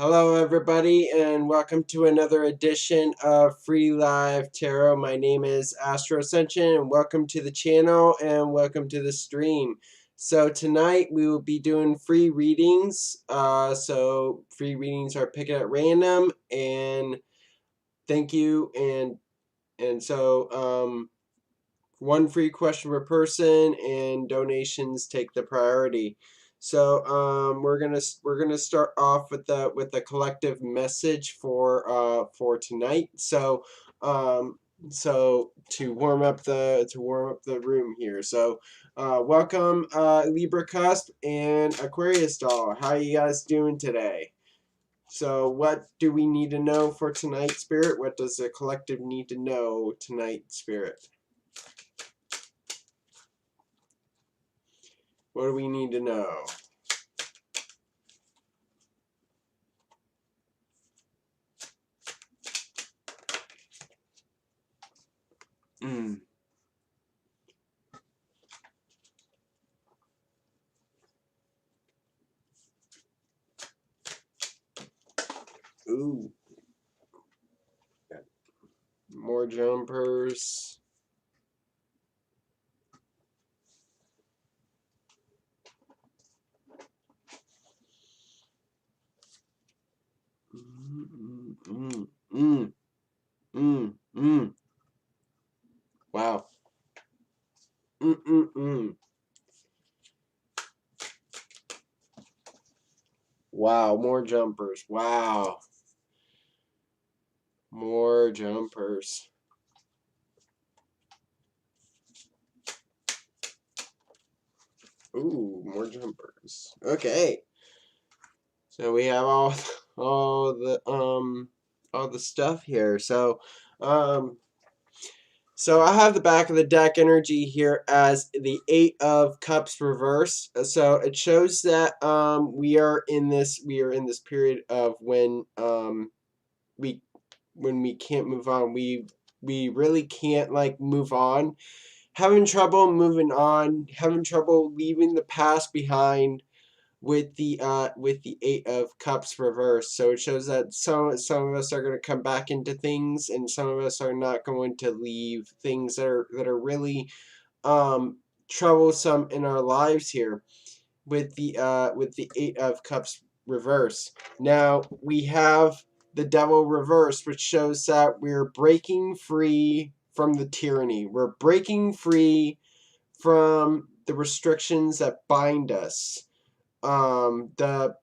Hello everybody and welcome to another edition of Free Live Tarot. My name is Astro-Ascension and welcome to the channel and welcome to the stream. So tonight we will be doing free readings. So free readings are picked at random, and thank you, and so one free question per person, and donations take the priority. So we're gonna start off with the collective message for tonight. So to warm up the room here. So welcome Libra Cusp and Aquarius Doll. How you guys doing today? So what do we need to know for tonight, Spirit? What does the collective need to know tonight, Spirit? What do we need to know? Ooh. More jumpers. Wow. Wow, more jumpers. Wow. More jumpers. Ooh, more jumpers. Okay. So we have all the stuff here. So So I have the back of the deck energy here as the Eight of Cups reverse. So it shows that we are in this period of when we can't move on. We really can't move on. Having trouble moving on, having trouble leaving the past behind with the Eight of Cups reversed. So it shows that some of us are going to come back into things, and some of us are not going to leave things that are really troublesome in our lives here with the Eight of Cups reverse. Now we have the Devil reversed, which shows that we're breaking free from the tyranny. We're breaking free from the restrictions that bind us. The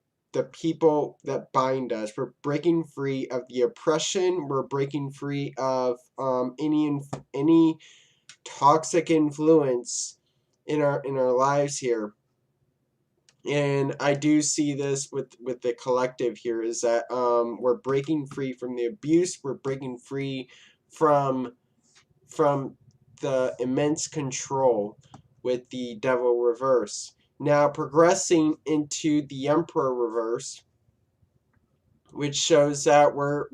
people that bind us. We're breaking free of the oppression. We're breaking free of any toxic influence in our lives here. And I do see this with the collective here, is that we're breaking free from the abuse. We're breaking free from the immense control with the Devil reverse. Now progressing into the Emperor reverse, which shows that we're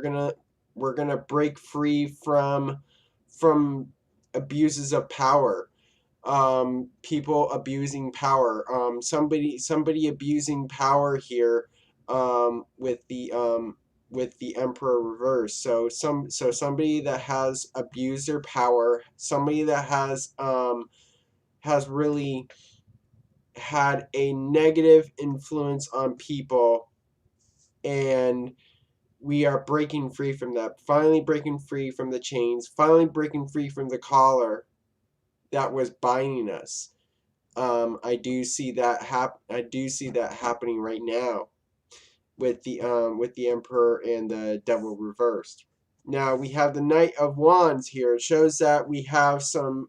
gonna break free from abuses of power. People abusing power. Somebody abusing power here. With the Emperor reverse. So somebody that has abused their power, somebody that has really had a negative influence on people, and we are breaking free from that. Finally breaking free from the chains. Finally breaking free from the collar that was binding us. I do see that happening right now with the Emperor and the Devil reversed. Now we have the Knight of Wands here. It shows that we have some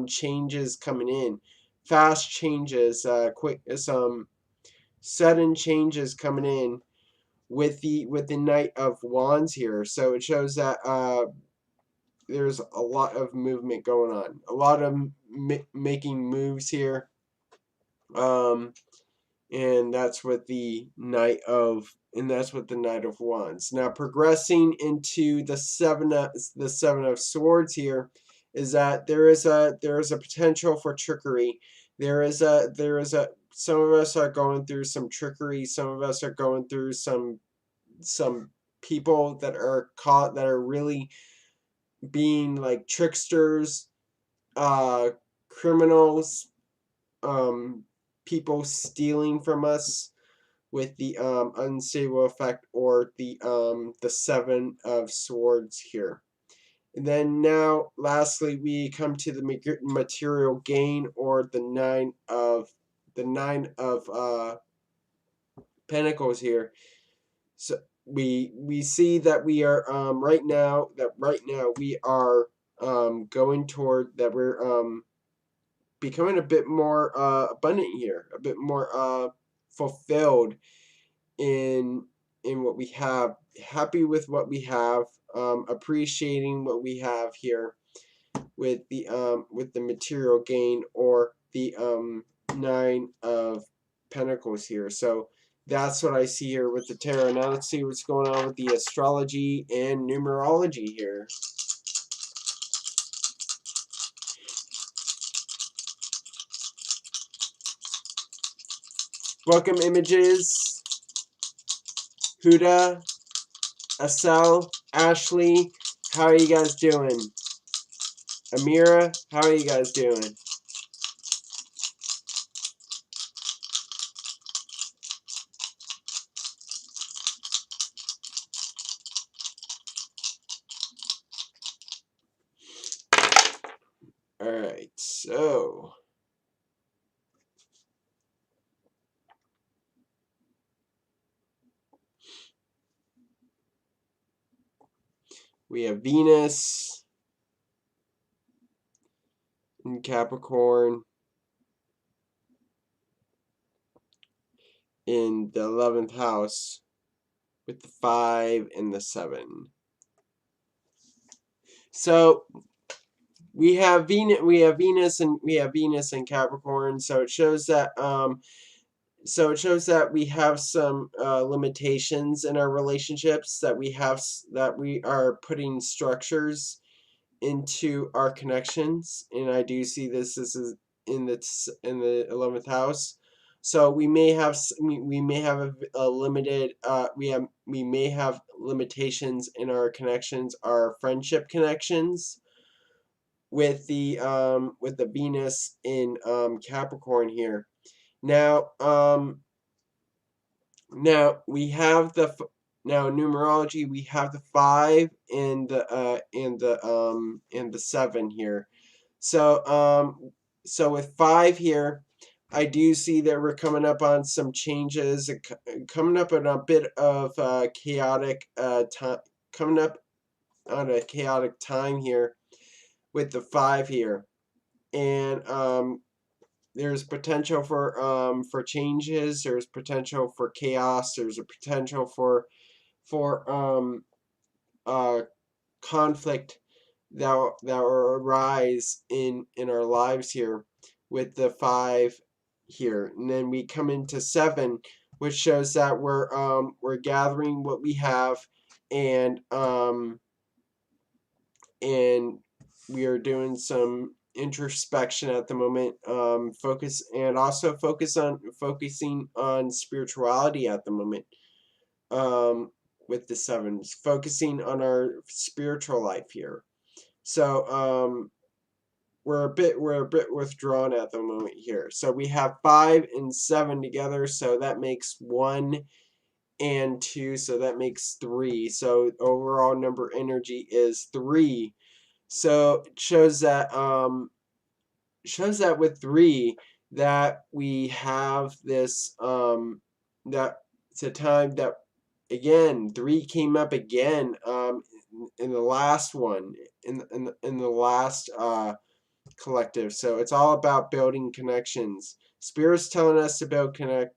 changes coming in, fast changes, quick, some sudden changes coming in with the Knight of Wands here. So it shows that there's a lot of movement going on, a lot of making moves here. And that's what the Knight of Wands. Now progressing into the Seven of Swords here, is that there is a potential for trickery. There is a some of us are going through some trickery. Some of us are going through some people that are caught, that are really being like tricksters, criminals, people stealing from us with the unstable effect, or the Seven of Swords here. And then now, lastly, we come to the material gain, or the Nine of Pentacles here. So we see that we are right now we are going toward that, we're becoming a bit more abundant here, a bit more fulfilled in what we have, happy with what we have, appreciating what we have here with the material gain, or the Nine of Pentacles here. So that's what I see here with the tarot. Now let's see what's going on with the astrology and numerology here. Welcome, Images, Huda, Asel, Ashley, how are you guys doing? Amira, how are you guys doing? Alright, so we have Venus in Capricorn in the 11th house with the 5 and the 7. So we have Venus in Capricorn. So it shows that we have some limitations in our relationships, that we are putting structures into our connections, and I do see this is in the 11th house. So we may have a limited we may have limitations in our connections, our friendship connections, with the Venus in Capricorn here. Now now we have now numerology, we have the 5 and the 7 here. So with 5 here, I do see that we're coming up on some changes, coming up on a bit of chaotic time, coming up on a chaotic time here with the 5 here. And there's potential for changes, there's potential for chaos, there's a potential for conflict that will arise in our lives here with the 5 here. And then we come into 7, which shows that we're gathering what we have, and we are doing some introspection at the moment, focusing on spirituality at the moment, with the 7s, focusing on our spiritual life here. So we're a bit withdrawn at the moment here. So we have 5 and 7 together, so that makes 1 and 2, so that makes 3. So overall number energy is 3. So it shows that with 3 that we have this that it's a time that, again, 3 came up again in the last one, in the last collective. So it's all about building connections. Spirit's telling us to build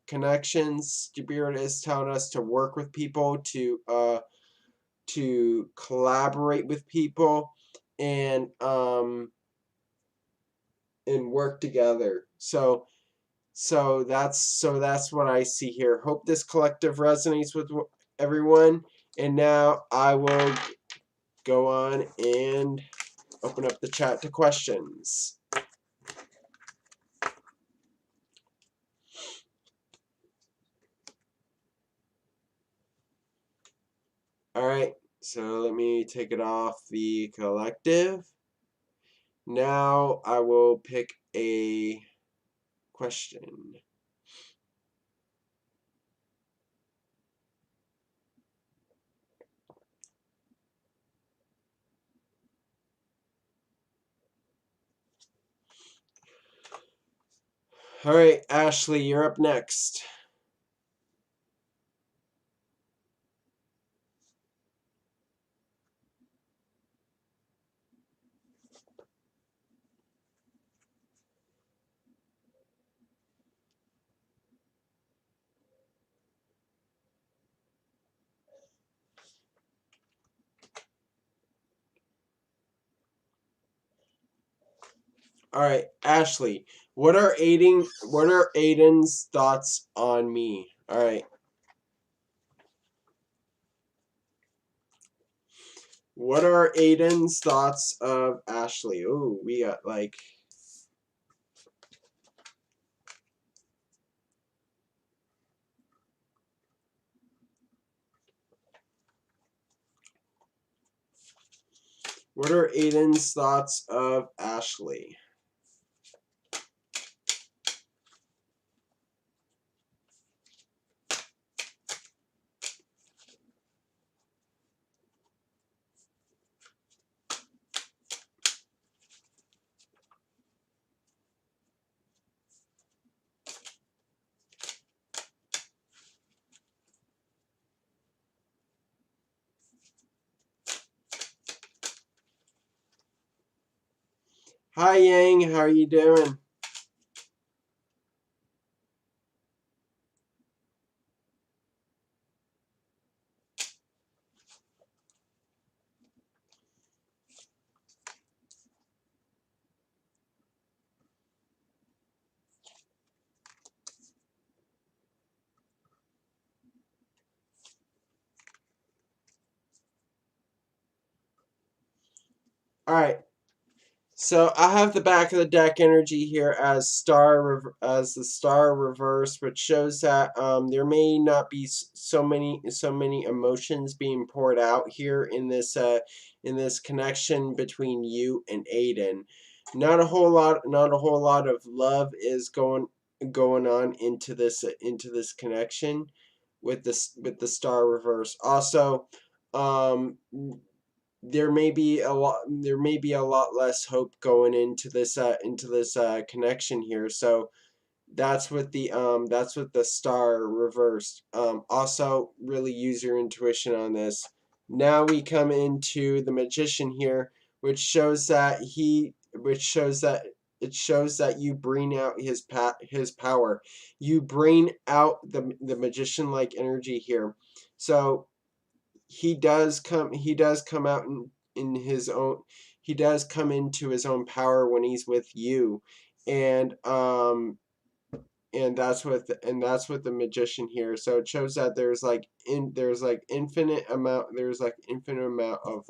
connections. Spirit is telling us to work with people, to collaborate with people, and work together. So that's what I see here. Hope this collective resonates with everyone. And now I will go on and open up the chat to questions. Alright, so let me take it off the collective. Now I will pick a question. Alright, Ashley, you're up next. Alright, Ashley, what are Aiden's thoughts on me? Alright. What are Aiden's thoughts of Ashley? Ooh, we got like what are Aiden's thoughts of Ashley? Hi Yang, how are you doing? Alright. So I have the back of the deck energy here as the star reverse, which shows that there may not be so many emotions being poured out here in this connection between you and Aiden. Not a whole lot of love is going on into this connection with the star reverse. Also, um there may be a lot less hope going into this connection here. So that's what the star reversed. Also really use your intuition on this. Now we come into the magician here, which shows that it shows that you bring out his power. You bring out the magician like energy here. So he does come out in his own he does come into his own power when he's with you. And that's what the magician here. So it shows that there's like infinite amount of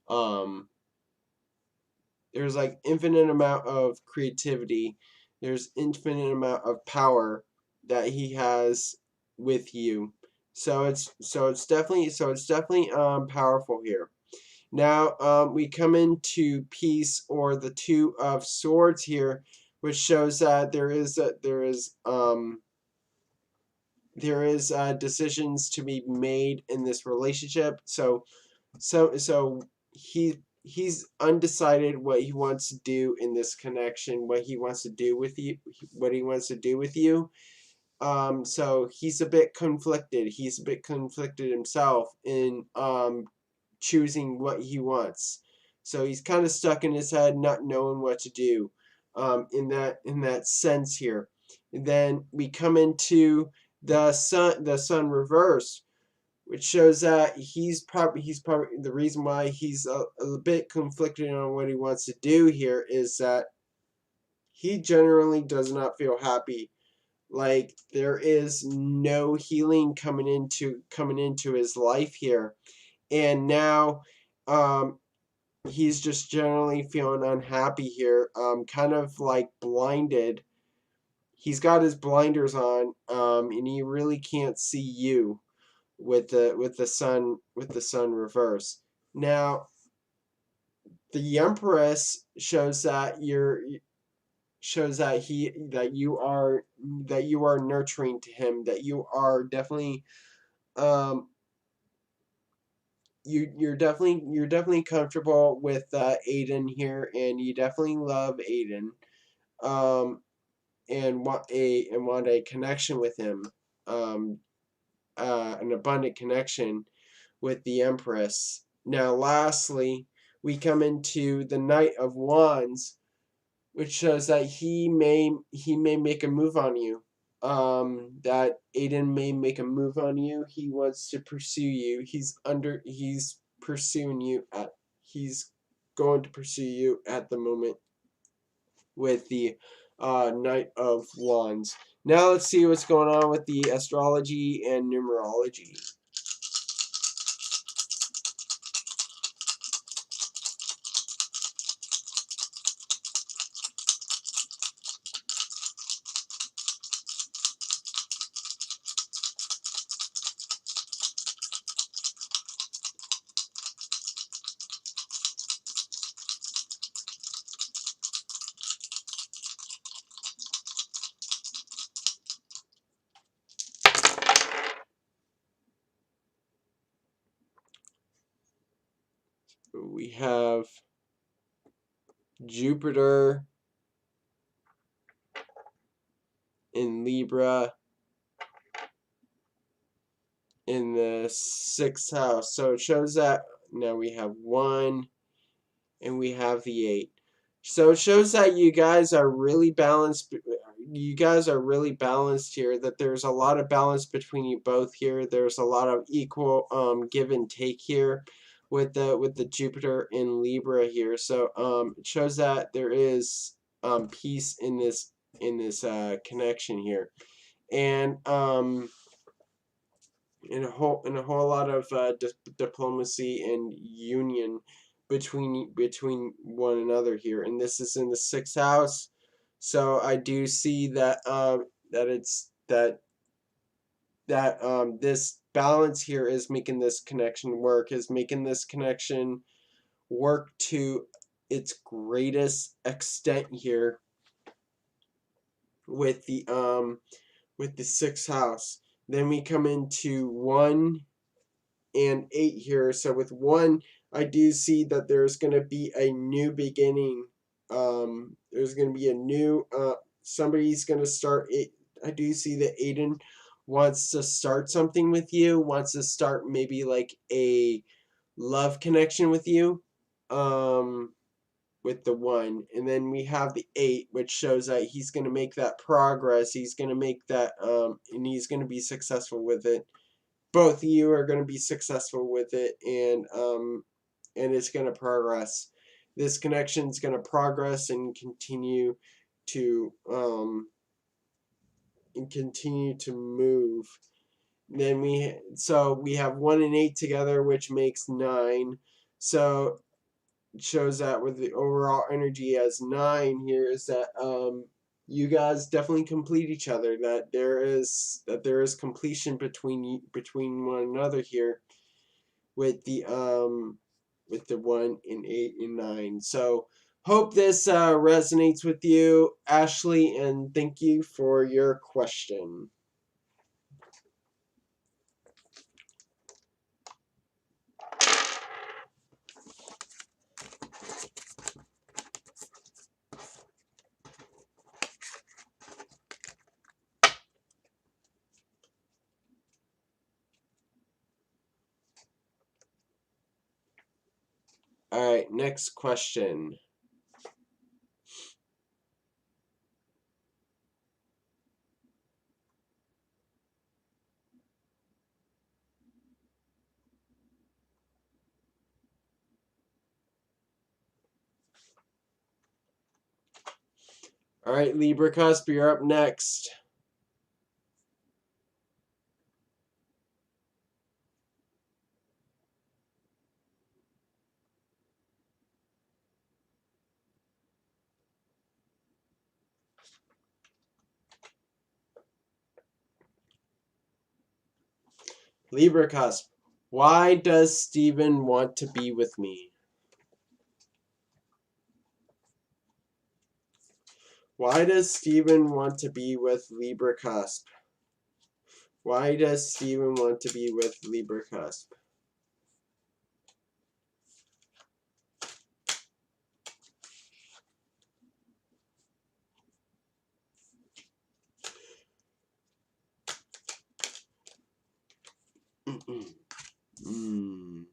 um there's like infinite amount of creativity. There's infinite amount of power that he has with you. So it's definitely powerful here. Now we come into peace, or the two of swords here, which shows that there is decisions to be made in this relationship. So he's undecided what he wants to do in this connection, what he wants to do with you, so he's a bit conflicted. He's a bit conflicted himself in choosing what he wants. So he's kind of stuck in his head, not knowing what to do. In that sense here. And then we come into the sun reverse, which shows that he's probably the reason why he's a bit conflicted on what he wants to do here is that he generally does not feel happy. Like there is no healing coming into his life here. And now he's just generally feeling unhappy here, kind of like blinded. He's got his blinders on, and he really can't see you. with the sun reverse. Now, the Empress shows that you are nurturing to him, that you are definitely um you're definitely comfortable with Aiden here, and you definitely love Aiden, um and want a connection with him, um an abundant connection with the Empress. Now, lastly, we come into the Knight of Wands, which shows that he may make a move on you. That Aiden may make a move on you. He wants to pursue you. He's pursuing you at he's going to pursue you at the moment with the Knight of Wands. Now let's see what's going on with the astrology and numerology. We have Jupiter in Libra in the 6th house. So it shows that now we have 1 and we have the 8. So it shows that you guys are really balanced. You guys are really balanced here, that there's a lot of balance between you both here. There's a lot of equal give and take here with the Jupiter in Libra here. So it shows that there is peace in this connection here. And in a whole lot of diplomacy and union between one another here, and this is in the 6th house. So I do see that this balance here is making this connection work to its greatest extent here with the 6th house. Then we come into 1 and 8 here. So with 1, I do see that there's going to be a new beginning. There's going to be a new somebody's going to start it. I do see that Aiden wants to start something with you, wants to start maybe like a love connection with you, with the 1. And then we have the 8, which shows that he's going to make that progress. He's going to make that and he's going to be successful with it. Both of you are going to be successful with it, and it's going to progress. This connection is going to progress and to continue to move. Then we have 1 and 8 together, which makes 9. So it shows that with the overall energy as 9 here is that you guys definitely complete each other. That there is completion between one another here with the 1 and 8 and 9. So hope this resonates with you, Ashley, and thank you for your question. All right, next question. All right, Libra Cusp, you're up next. Libra cusp. Why does Stephen want to be with me? Why does Stephen want to be with Libra cusp? Why does Stephen want to be with Libra cusp? Mm.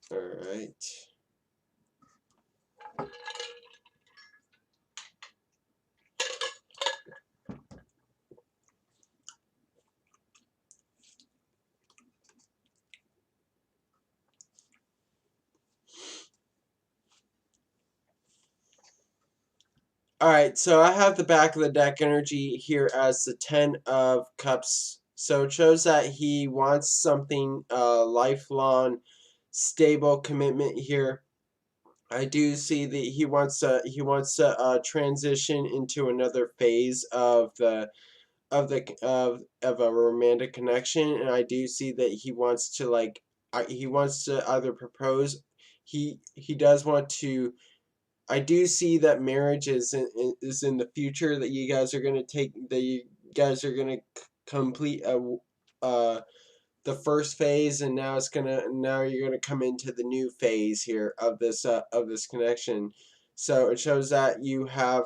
All right. All right, so I have the back of the deck energy here as the Ten of Cups. So it shows that he wants something lifelong, stable commitment here. I do see that he wants to transition into another phase of a romantic connection, and I do see that he wants to he wants to either propose. He does want to. I do see that marriage is in the future, that you guys are gonna take, that you guys are gonna complete the first phase, and now you're gonna come into the new phase here of this connection. So it shows that it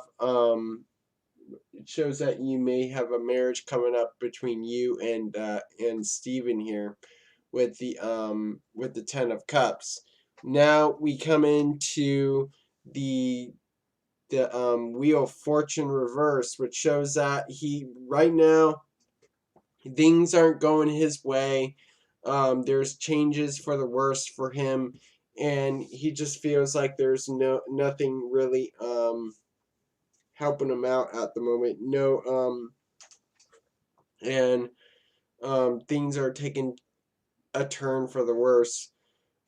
shows that you may have a marriage coming up between you and Steven here with the Ten of Cups. Now we come into the Wheel of Fortune reverse, which shows that he right now things aren't going his way. There's changes for the worse for him, and he just feels like there's nothing really helping him out at the moment. No and things are taking a turn for the worse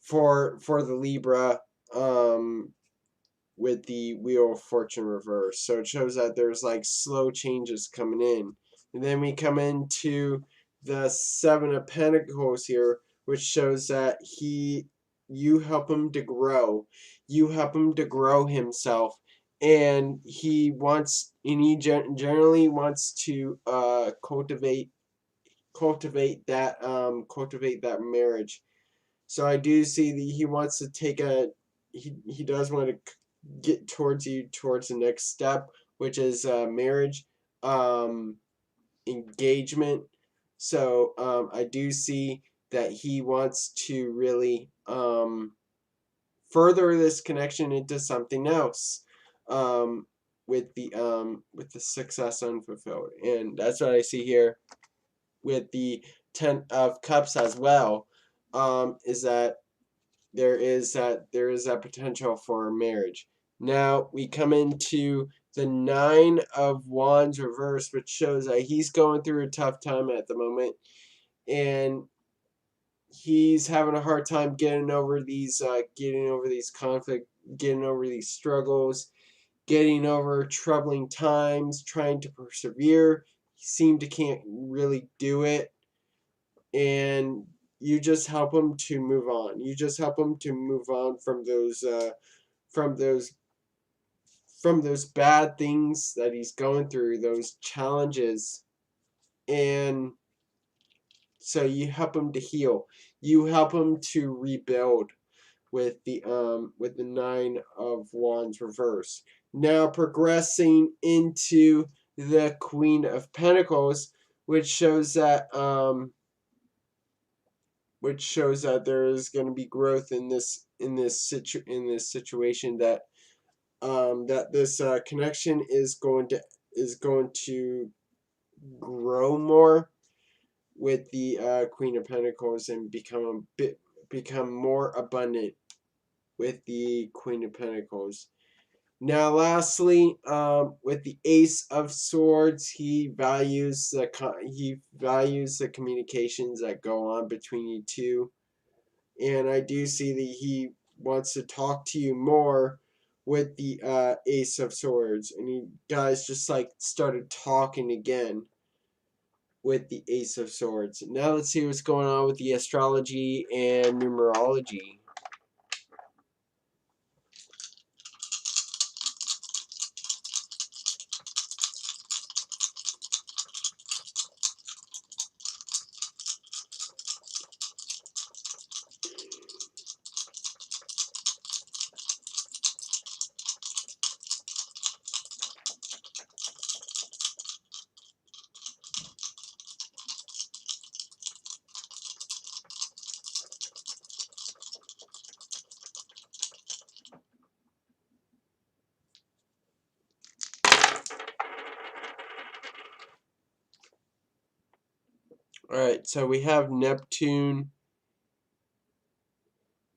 for the Libra with the Wheel of Fortune reverse. So it shows that there's like slow changes coming in. And then we come into the Seven of Pentacles here, which shows that you help him to grow. You help him to grow himself. And he generally wants to cultivate that marriage. So I do see that he wants to he does want to get towards you towards the next step, which is marriage, um, engagement. So I do see that he wants to really further this connection into something else, um, with the success unfulfilled, and that's what I see here with the Ten of Cups as well. Is that there is that potential for marriage. Now we come into the Nine of Wands reverse, which shows that he's going through a tough time at the moment, and he's having a hard time getting over these conflict, getting over these struggles, getting over troubling times, trying to persevere. He seemed to can't really do it, and you just help them to move on. You just help them to move on from those from those bad things that he's going through, those challenges, and so you help him to heal. You help him to rebuild with the Nine of Wands reverse. Now progressing into the Queen of Pentacles, which shows that which shows that there is going to be growth in this situation, that this connection is going to grow more with the Queen of Pentacles, and become more abundant with the Queen of Pentacles. Now, lastly, with the Ace of Swords, he values the communications that go on between you two, and I do see that he wants to talk to you more with the Ace of Swords, and you guys just like started talking again with the Ace of Swords. Now let's see what's going on with the astrology and numerology. Alright, so we have Neptune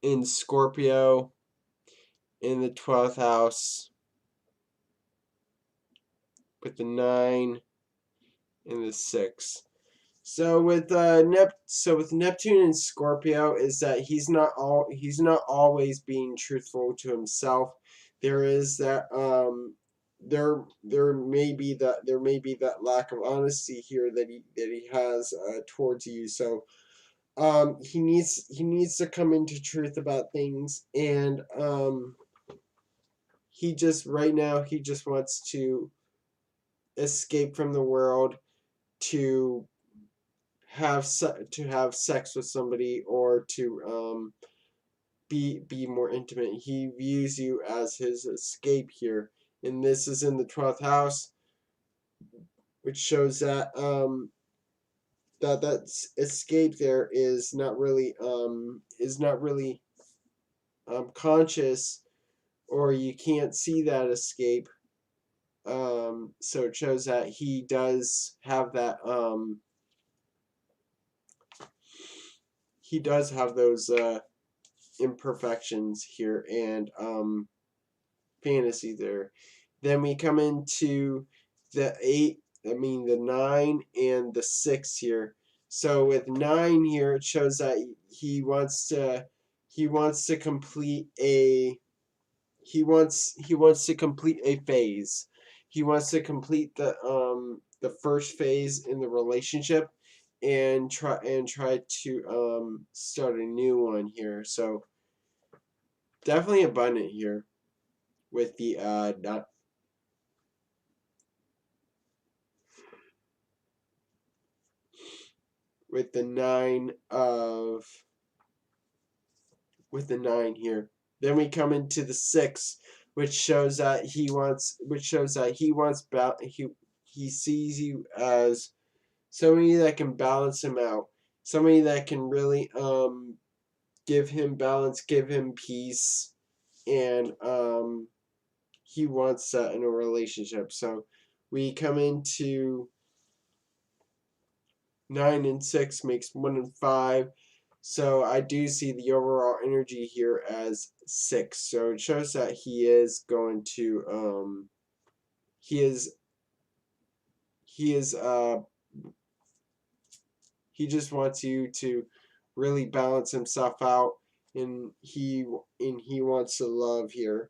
in Scorpio in the 12th house with the 9 and the 6. So with Neptune in Scorpio, is that he's not always being truthful to himself. There is that there may be that lack of honesty here that he has towards you. So he needs to come into truth about things, and he just right now he just wants to escape from the world, to have sex with somebody, or to be more intimate. He views you as his escape here, and this is in the 12th house, which shows that that escape there is not really conscious, or you can't see that escape. So it shows that he does have that he does have those imperfections here, and fantasy there. Then we come into the 8, the 9 and the 6 here. So with 9 here, it shows that he wants to complete a phase. He wants to complete the first phase in the relationship, and try to start a new one here. So definitely abundant here with the not with the 9 here. Then we come into the 6, which shows that he sees you as somebody that can balance him out, somebody that can really give him balance, give him peace, and he wants that in a relationship. So we come into 9 and 6 makes 1 and 5. So I do see the overall energy here as 6. So it shows that he is going to he is he just wants you to really balance himself out, and he wants to love here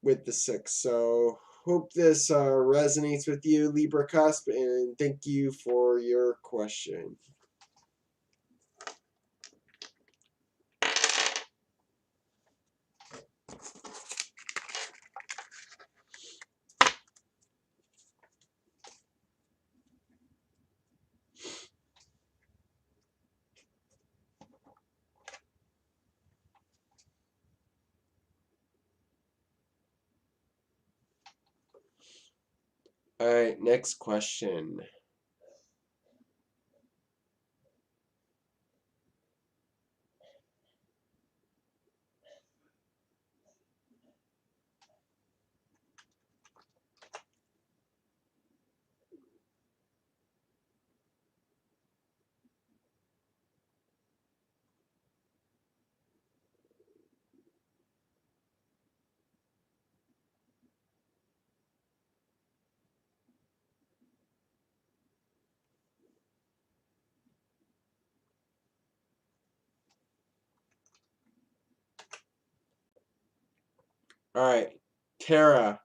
with the 6. So hope this resonates with you, Libra Cusp, and thank you for your question. Alright, next question. Alright, Tara.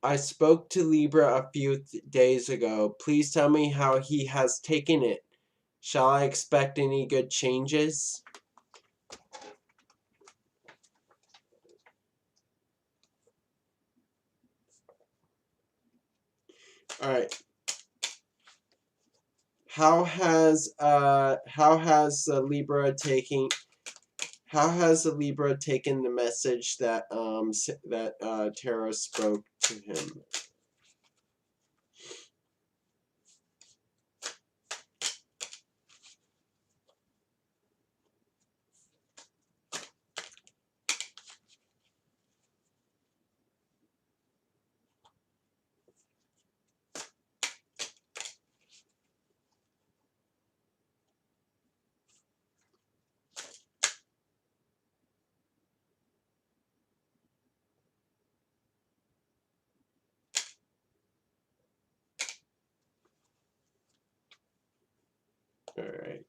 I spoke to Libra a few days ago. Please tell me how he has taken it. Shall I expect any good changes? Alright. How has the Libra taken the message that Tara spoke to him? Alright.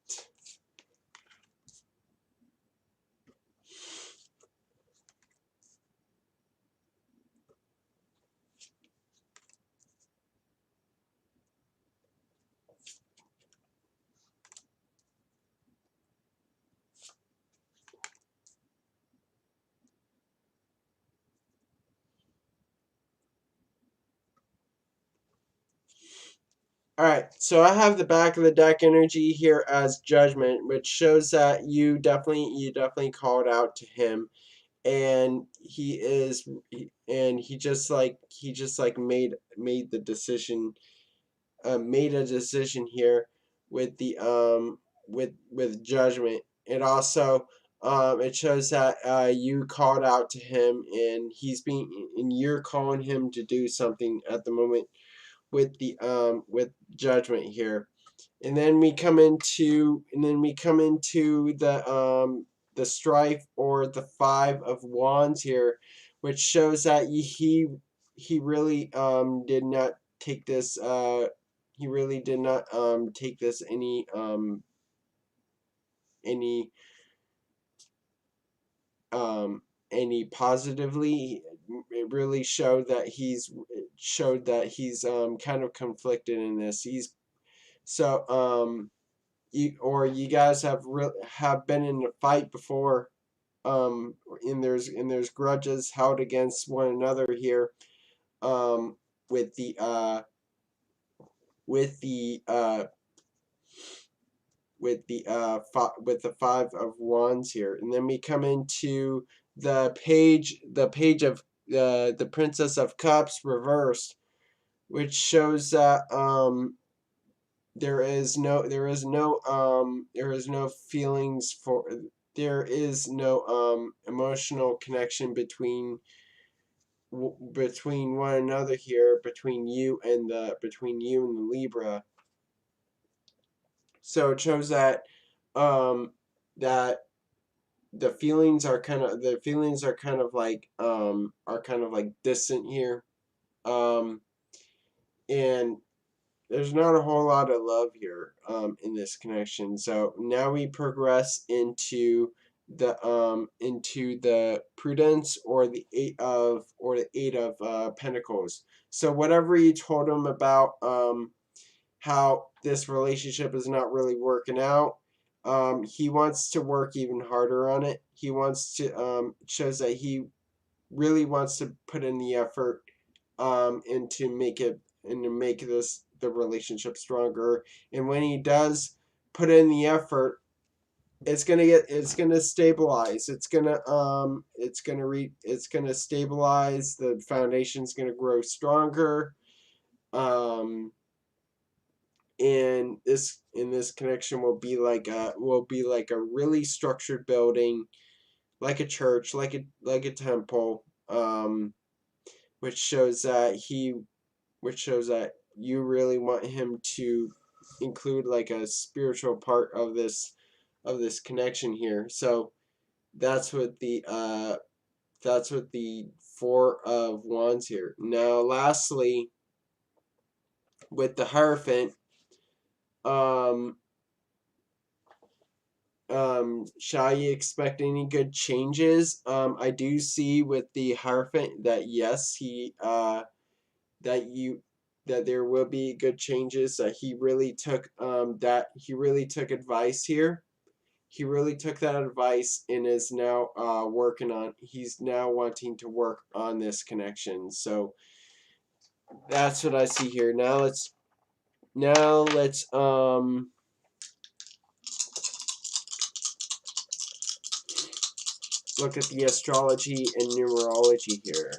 Alright, so I have the back of the deck energy here as Judgment, which shows that you definitely called out to him, and he just like made the decision, made a decision here with the with Judgment. It also it shows that you called out to him, and you're calling him to do something at the moment with Judgment here. And then we come into the strife, or the Five of Wands here, which shows that he really did not take this take this any um any positively. It really showed that he's kind of conflicted in this. He's so you guys have been in a fight before, and there's grudges held against one another here, um with the with the with the Five of Wands here. And then we come into the page of the Princess of Cups reversed, which shows that there is no emotional connection between one another here, between you and the Libra. So it shows that um that the feelings are kind of like distant here, um and there's not a whole lot of love here in this connection. So now we progress into the Prudence, or the Eight of Pentacles. So whatever you told him about how this relationship is not really working out, he wants to work even harder on it. He wants to shows that he really wants to put in the effort, and to make the relationship stronger. And when he does put in the effort, it's gonna stabilize. It's gonna stabilize. The foundation's gonna grow stronger. Um, and this connection will be like a really structured building, like a church, like a temple, which shows that you really want him to include like a spiritual part of this connection here. So that's what the Four of Wands here. Now lastly, with the Hierophant, um Shall you expect any good changes? I do see with the Hierophant that yes, that there will be good changes. He really took advice here. He really took that advice and is now he's now wanting to work on this connection. So that's what I see here. Now let's look at the astrology and numerology here.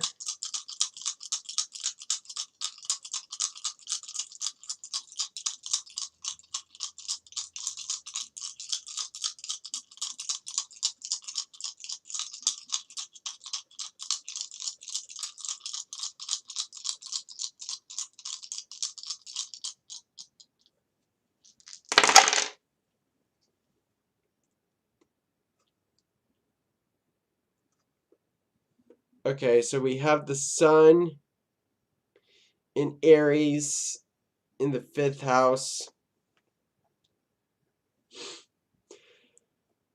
Okay, so we have the sun in Aries in the 5th house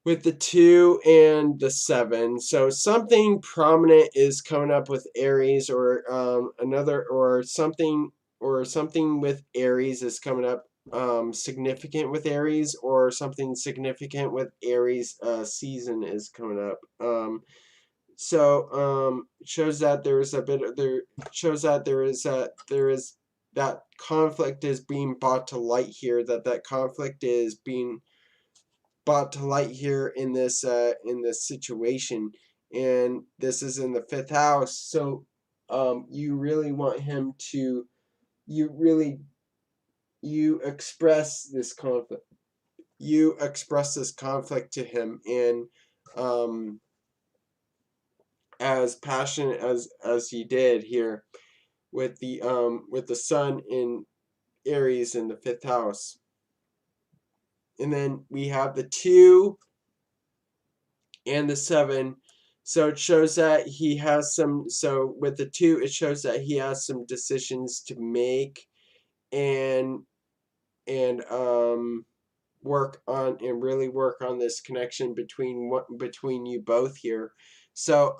with the 2 and the 7. So something prominent is coming up with Aries, or something with Aries is coming up, significant with Aries, or something significant with Aries season is coming up. Shows that there is a bit of there shows that there is that conflict is being brought to light here, that conflict is being brought to light here in this situation, and this is in the 5th house. So you really want him to you express this conflict to him, and as passionate as he did here with the sun in Aries in the 5th house. And then we have the 2 and the 7. So it shows that he has so with the 2, it shows that he has some decisions to make, and really work on this connection between you both here. So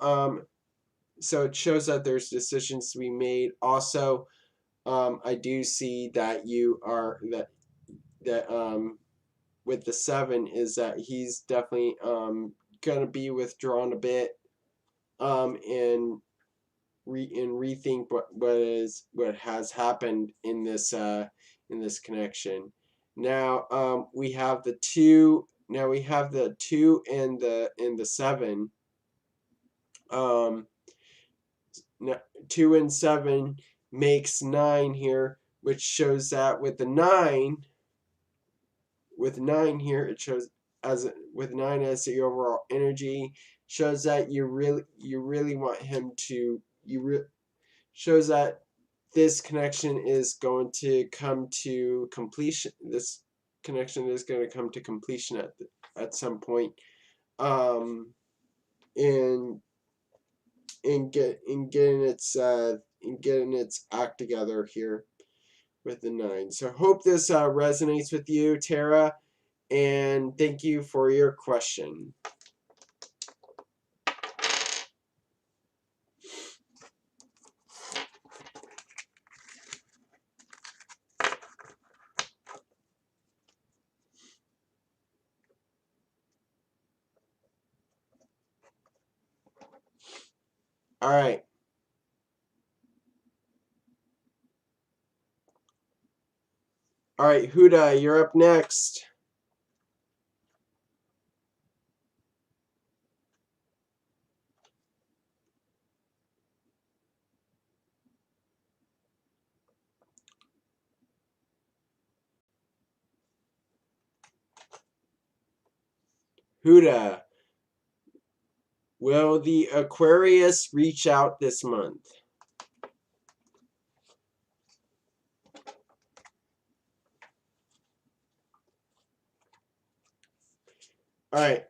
so it shows that there's decisions to be made. Also, I do see that you are that with the 7 is that he's definitely gonna be withdrawn a bit, and rethink what has happened in this connection. Now we have the 2. Now we have the 2 and the 7. Um, 2 and 7 makes 9 here, which shows that with 9 here, it shows with 9 as the overall energy, shows that you really want him to shows that this connection is going to come to completion. This connection is going to come to completion at some point, in getting its act together here with the 9. So hope this resonates with you, Tara, and thank you for your question. All right. All right, Huda, you're up next. Huda, will the Aquarius reach out this month? All right.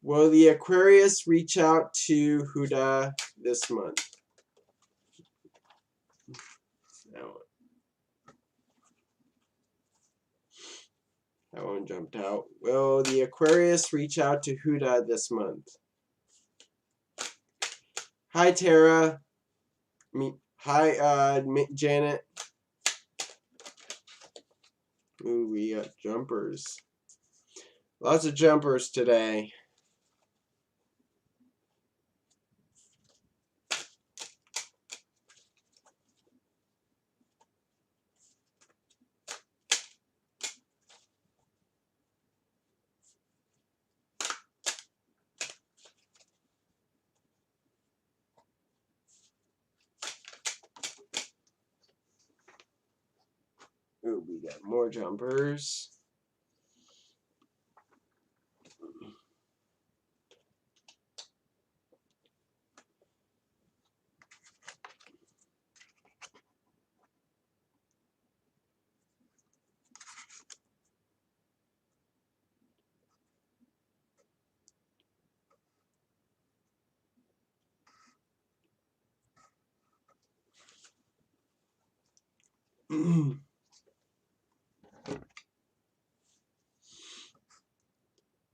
Will the Aquarius reach out to Huda this month? That one jumped out. Will the Aquarius reach out to Huda this month? Hi, Tara. Hi, Janet. Ooh, we got jumpers. Lots of jumpers today. Ooh, we got more jumpers.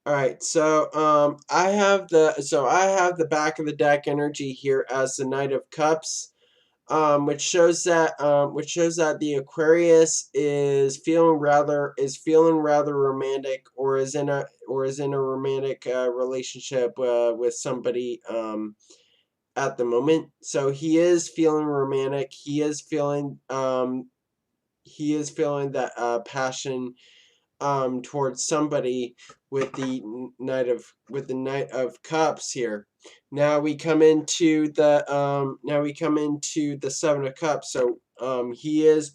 All right, so I have the back of the deck energy here as the Knight of Cups, which shows that the Aquarius is feeling rather romantic, or is in a romantic relationship with somebody at the moment. So he is feeling romantic. He is feeling that passion towards somebody with the Knight of Cups here. Now we come into the Seven of Cups. So he is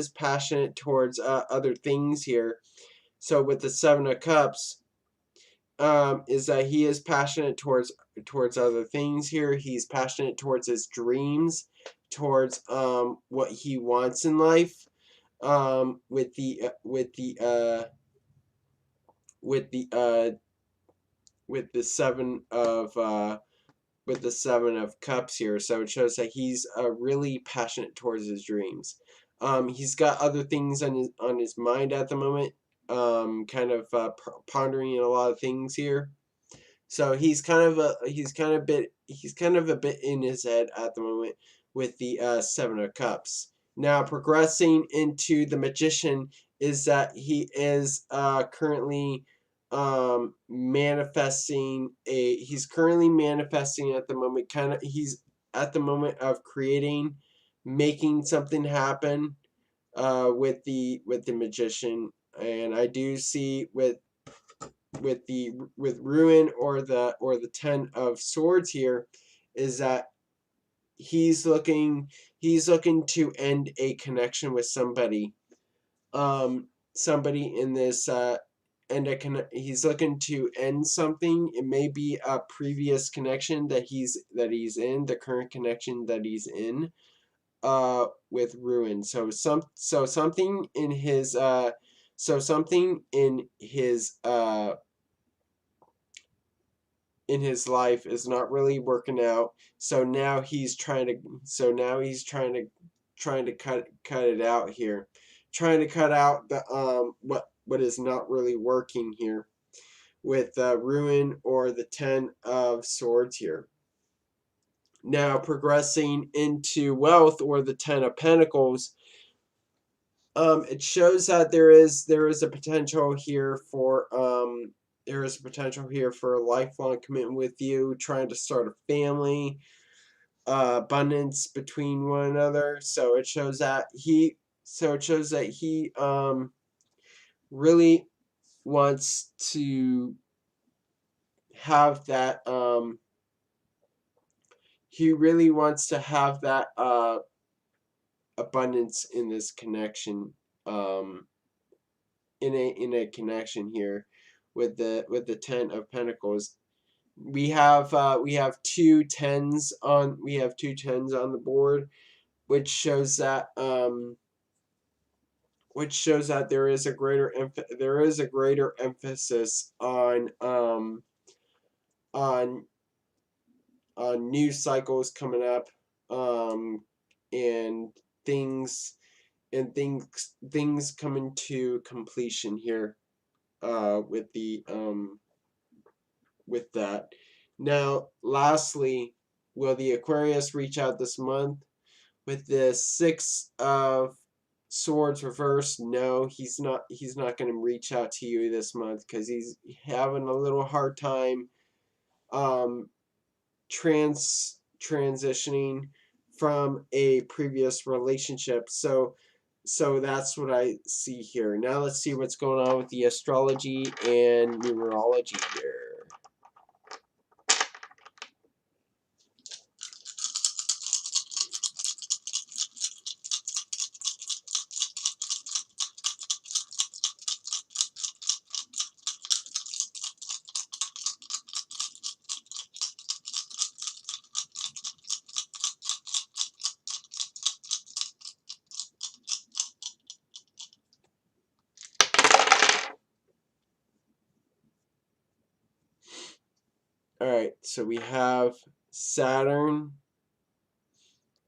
passionate towards other things here. So with the Seven of Cups, is that he is passionate towards other things here. He's passionate towards his dreams, towards what he wants in life. With the Seven of Cups here. So it shows that he's really passionate towards his dreams. He's got other things on his mind at the moment. Kind of pondering a lot of things here. So he's kind of a bit in his head at the moment with the Seven of Cups. Now progressing into the Magician is that he is currently manifesting at the moment. He's at the moment of making something happen with the Magician, and I do see with Ruin or the Ten of Swords here is that he's looking to end a connection with somebody. Somebody in this he's looking to end something. It may be a previous connection that he's in, the current connection that he's in with Ruin. So something in his life is not really working out. So now he's trying to cut it out here, trying to cut out the what is not really working here with Ruin or the Ten of Swords here. Now progressing into Wealth or the Ten of Pentacles, it shows that there is a potential here for a lifelong commitment with you, trying to start a family, abundance between one another. So it shows that he really wants to have that abundance in this connection, in a connection here with the Ten of Pentacles. We have two tens on the board, which shows that there is a greater emphasis on news cycles coming up, and things and things coming to completion here with the with that. Now, lastly, will the Aquarius reach out this month? With the Six of Swords reversed, no, he's not. He's not going to reach out to you this month because he's having a little hard time um, transitioning from a previous relationship. So that's what I see here. Now let's see what's going on with the astrology and numerology here. Alright, so we have Saturn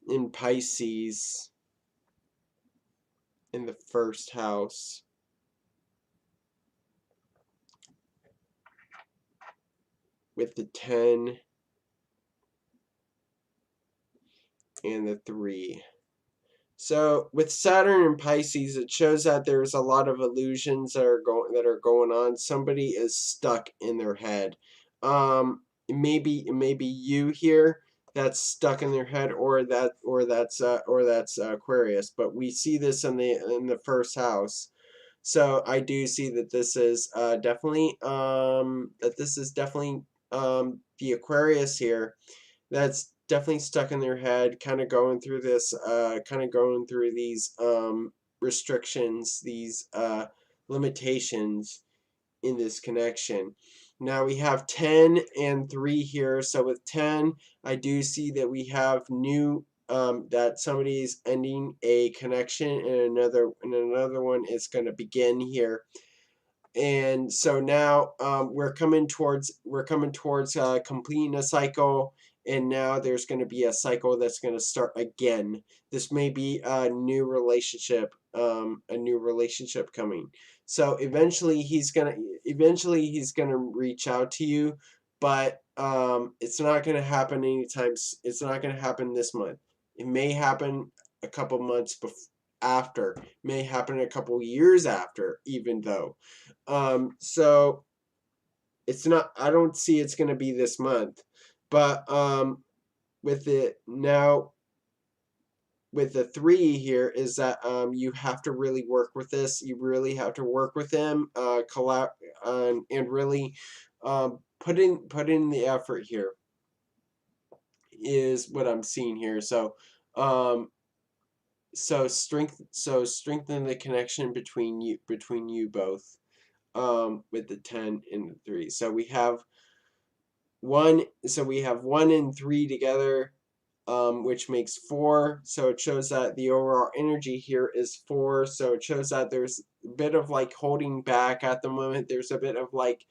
in Pisces in the first house. With the 10 and the 3. So with Saturn and Pisces, it shows that there's a lot of illusions that are going on. Somebody is stuck in their head. Maybe you here that's stuck in their head, or that's Aquarius. But we see this in the first house. So I do see that this is definitely the Aquarius here that's definitely stuck in their head, kind of going through these restrictions, these limitations in this connection. Now we have 10 and 3 here. So with 10, I do see that we have new that somebody is ending a connection, and another one is going to begin here. And so now we're coming towards completing a cycle, and now there's going to be a cycle that's going to start again. This may be a new relationship coming. So eventually he's gonna reach out to you, but it's not going to happen it's not going to happen this month. It may happen a couple months after, may happen a couple years after, even though. So it's not. I don't see it's going to be this month, but with it now, with the 3 here, is that you have to really work with this. You really have to work with him, and really put in the effort here. Is what I'm seeing here. So strengthen the connection between you both. With the 10 and the 3. So we have 1 and 3 together, which makes 4. So it shows that the overall energy here is 4. So it shows that there's a bit of like holding back at the moment. There's a bit of like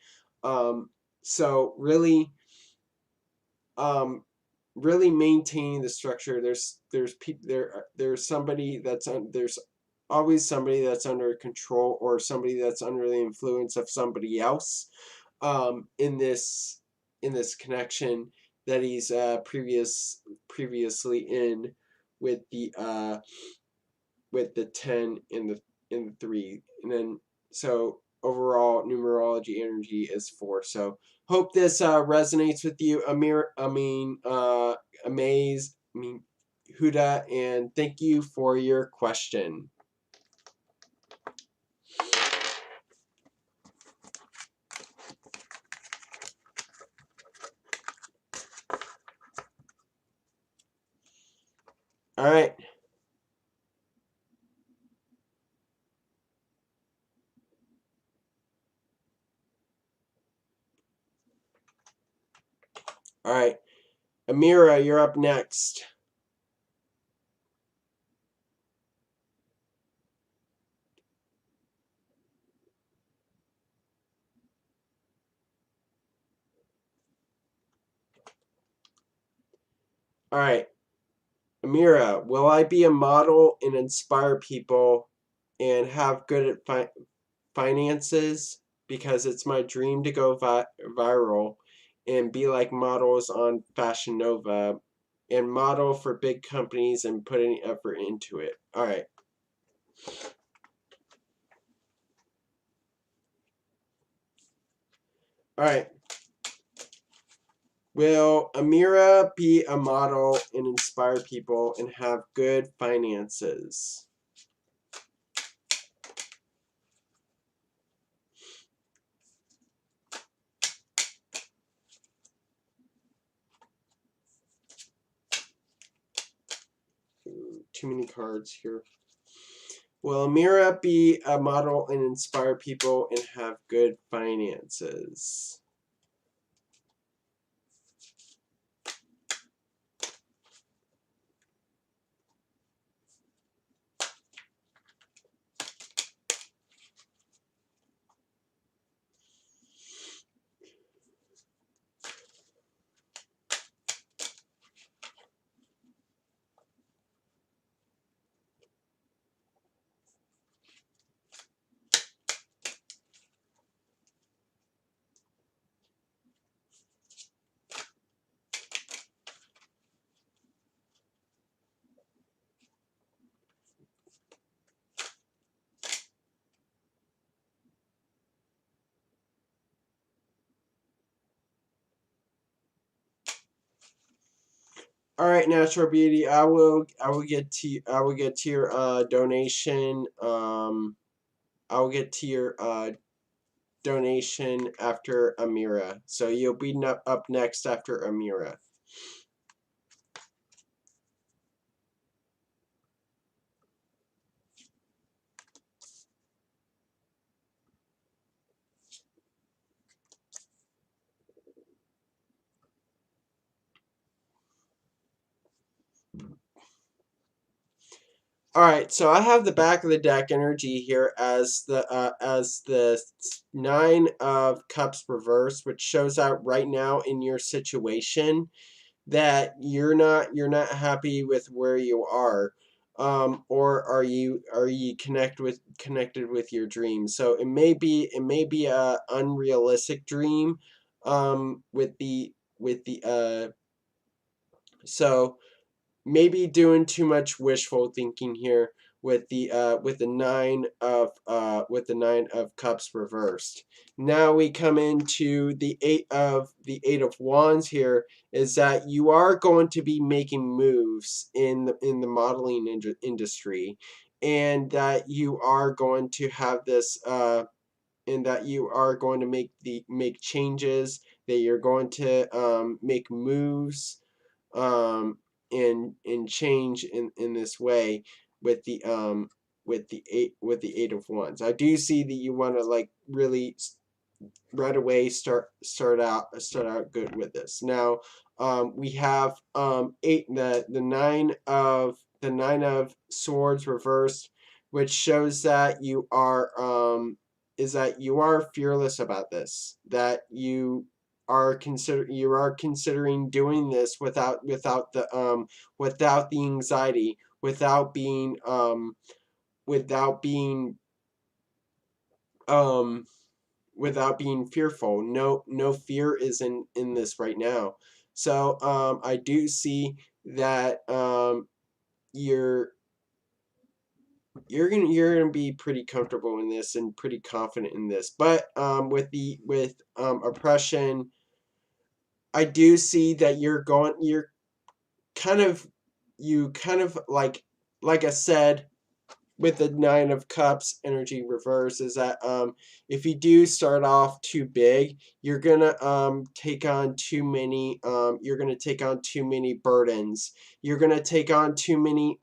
so really really maintaining the structure. There's somebody there's always somebody that's under control, or somebody that's under the influence of somebody else in this connection that he's previously in with the 10 and the 3. And then so overall numerology energy is 4. So hope this resonates with you, Huda, and thank you for your question. All right. All right. Amira, you're up next. All right. Amira, will I be a model and inspire people and have good at finances? Because it's my dream to go viral and be like models on Fashion Nova and model for big companies and put any effort into it. All right. All right. Will Amira be a model and inspire people and have good finances? Ooh, too many cards here. Will Amira be a model and inspire people and have good finances? All right, Natural Beauty. I will get to your donation. I will get to your donation after Amira. So you'll be up next after Amira. All right, so I have the back of the deck energy here as the Nine of Cups reverse, which shows out right now in your situation that you're not happy with where you are, or are you connected with your dream. So it may be a unrealistic dream, with the so maybe doing too much wishful thinking here with the nine of cups reversed. Now we come into the eight of wands here, is that you are going to be making moves in the modeling industry, and that you are going to have this and that you are going to make changes, that you're going to make moves, um, and change in this way with the eight of wands. I do see that you want to like really right away start out good with this. Now we have the nine of swords reversed, which shows that you are fearless about this, that you are considering doing this without the anxiety, without being um without being fearful. No fear is in this right now. So I do see that you're you're gonna be pretty comfortable in this and pretty confident in this. But with oppression, I do see that you're kind of like I said, with the nine of cups energy reverse, is that if you do start off too big, you're gonna take on too many burdens. You're gonna take on too many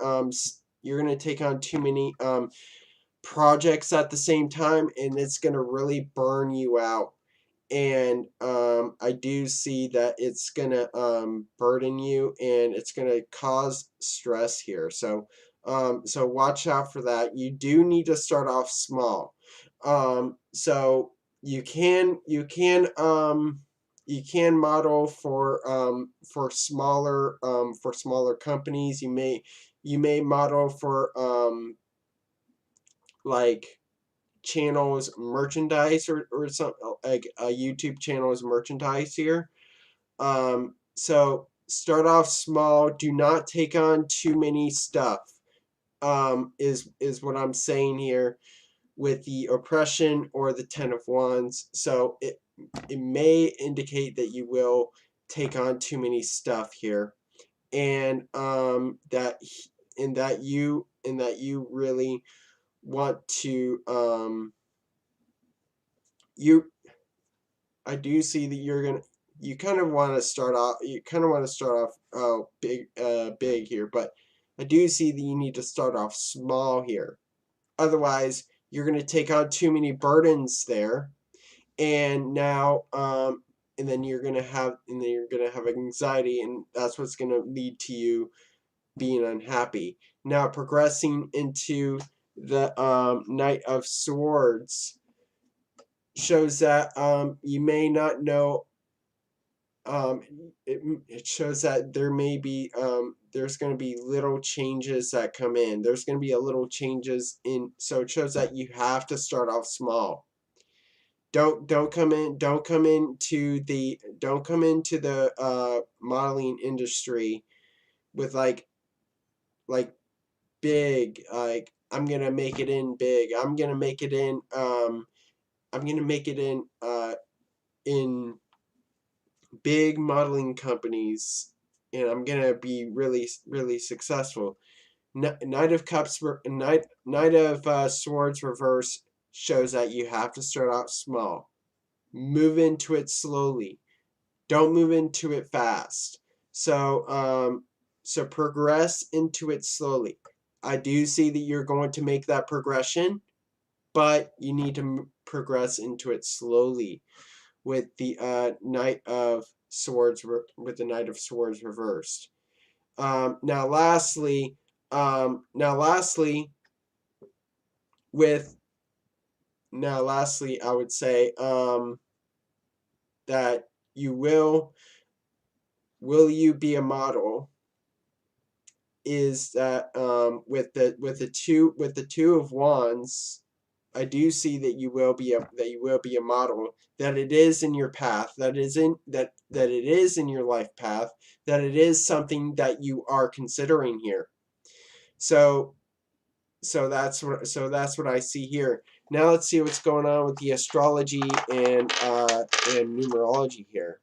projects at the same time, and it's gonna really burn you out. And I do see that it's gonna burden you, and it's gonna cause stress here. So watch out for that. You do need to start off small. So you can model for smaller companies. You may model for like channels merchandise, or something like a YouTube channel is merchandise here. So start off small. Do not take on too many stuff. Is what I'm saying here with the oppression or the Ten of Wands. So it may indicate that you will take on too many stuff here, and that you really want to you I do see that you kind of want to start off big here, but I do see that you need to start off small here. Otherwise, you're going to take on too many burdens there, and now and then you're going to have anxiety, and that's what's going to lead to you being unhappy. Now, progressing into the Knight of Swords shows that you may not know. It shows that there's going to be little changes that come in. There's going to be a little changes in. So it shows that you have to start off small. Don't come into the modeling industry with like big, like I'm gonna make it in big. I'm gonna make it in big modeling companies, and I'm gonna be really successful. Knight of Cups, Knight of Swords reverse shows that you have to start out small. Move into it slowly. Don't move into it fast. So progress into it slowly. I do see that you're going to make that progression, but you need to progress into it slowly with the Knight of Swords reversed. Now, lastly, with I would say that you will you be a model? Is that with the two of wands, I do see that you will be a model, that it is in your path, that it is in your life path, that it is something that you are considering here. So that's what I see here. Now let's see what's going on with the astrology and numerology here.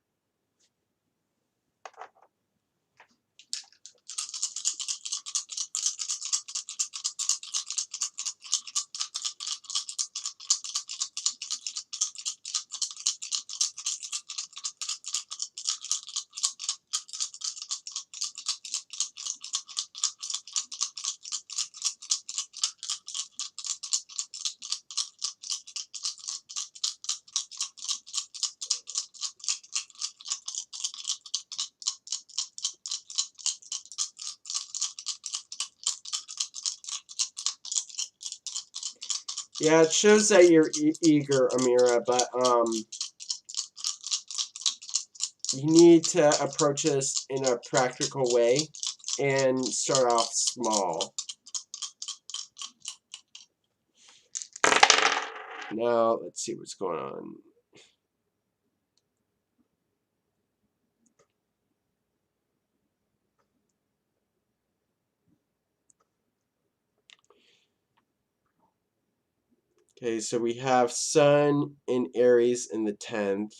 Yeah, it shows that you're eager, Amira, but you need to approach this in a practical way and start off small. Now, let's see what's going on. Okay, so we have Sun in Aries in the 10th.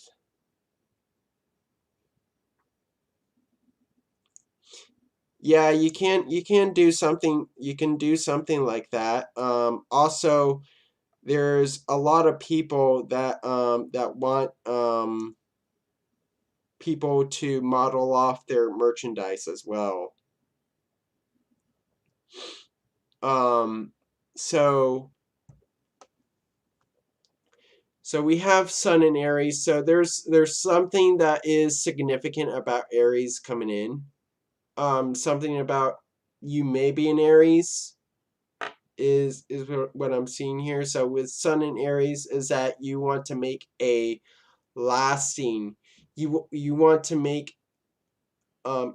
Yeah, you can do something like that. Also, there's a lot of people that want people to model off their merchandise as well. So we have Sun in Aries. So there's something that is significant about Aries coming in. Something about you may be in Aries is what I'm seeing here. So with Sun in Aries is that you want to make a lasting, you want to make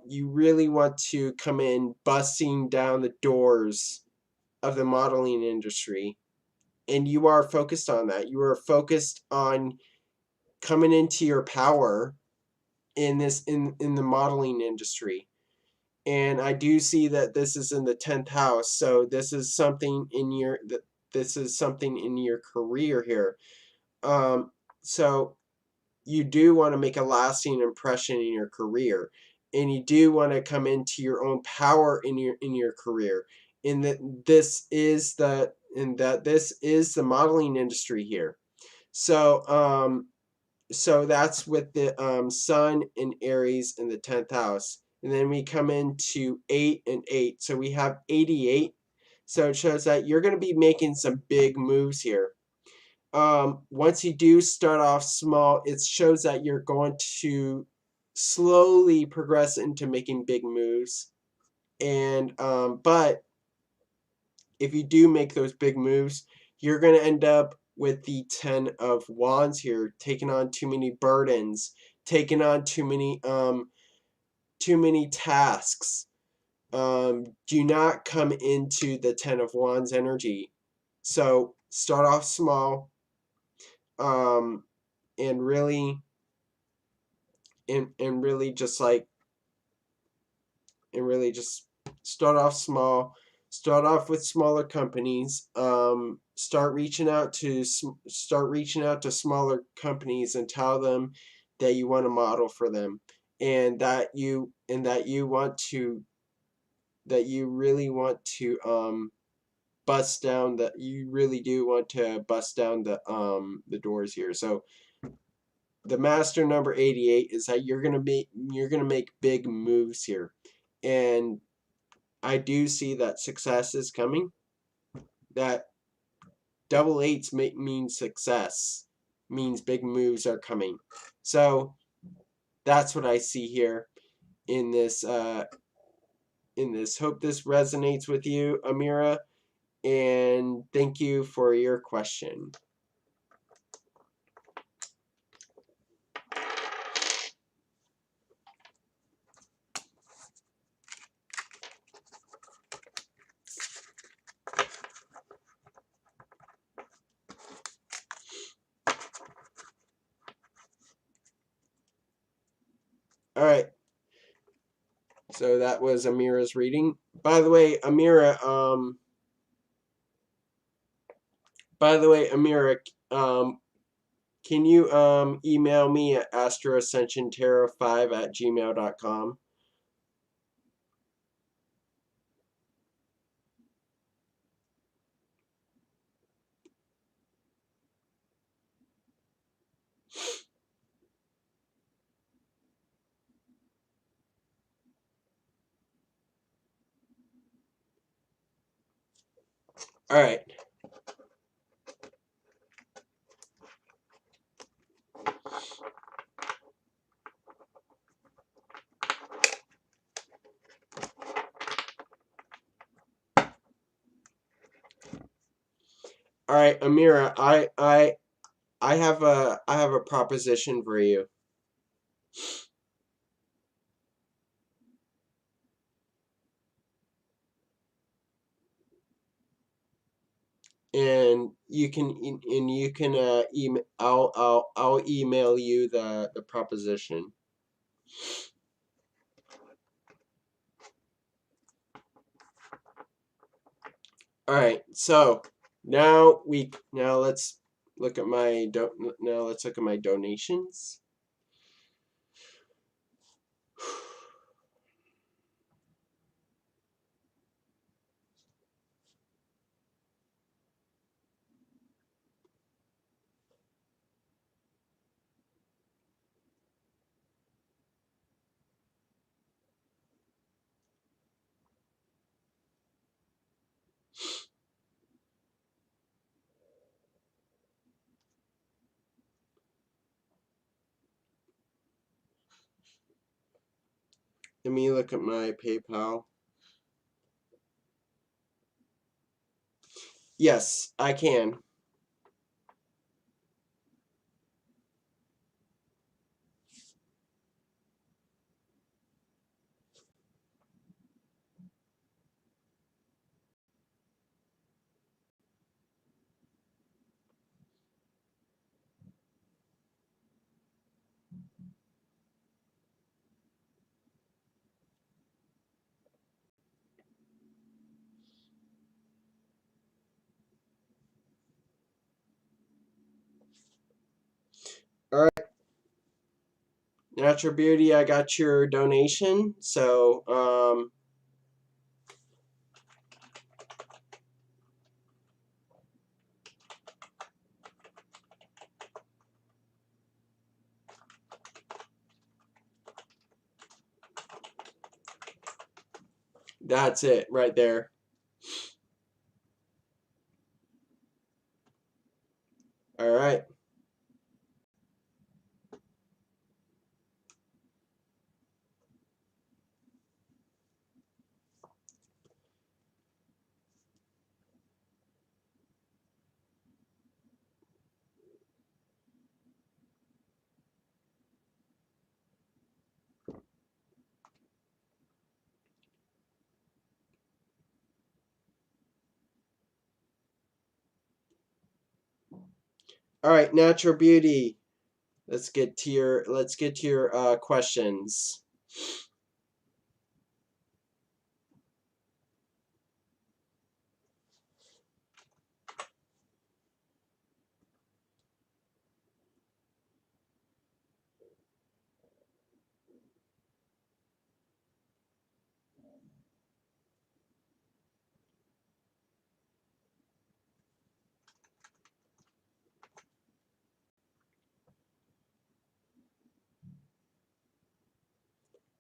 you really want to come in busting down the doors of the modeling industry, and you are focused on that. You are focused on coming into your power in this in the modeling industry. And I do see that this is in the 10th house, so this is something in your this is something in your career here. So you do want to make a lasting impression in your career, and you do want to come into your own power in your career. In that this is the modeling industry here. So so that's with the Sun in Aries in the 10th house. And then we come into 8 and 8. So we have 88. So it shows that you're going to be making some big moves here. Once you do start off small, it shows that you're going to slowly progress into making big moves. And but if you do make those big moves, you're going to end up with the 10 of wands here, taking on too many burdens, taking on too many tasks. Do not come into the 10 of wands energy. So start off small, um, and really and really just like and really just start off small. Start off with smaller companies. Start reaching out to smaller companies and tell them that you want to model for them, and that you want to that you really want to bust down that you really do want to bust down the doors here. So the master number 88 is that you're gonna make big moves here, and I do see that success is coming. That double eights means success, means big moves are coming. So that's what I see here in this. Hope this resonates with you, Amira, and thank you for your question. All right. So that was Amira's reading. By the way, Amira, can you email me at astroascensiontarot5@gmail.com? All right. All right, Amira, I have a proposition for you. And you can email I'll email you the proposition. All right. So, now let's look at my donations. Let me look at my PayPal. Yes, I can. All right, Natural Beauty, I got your donation. So, that's it right there. All right. All right, Natural Beauty. Let's get to your questions.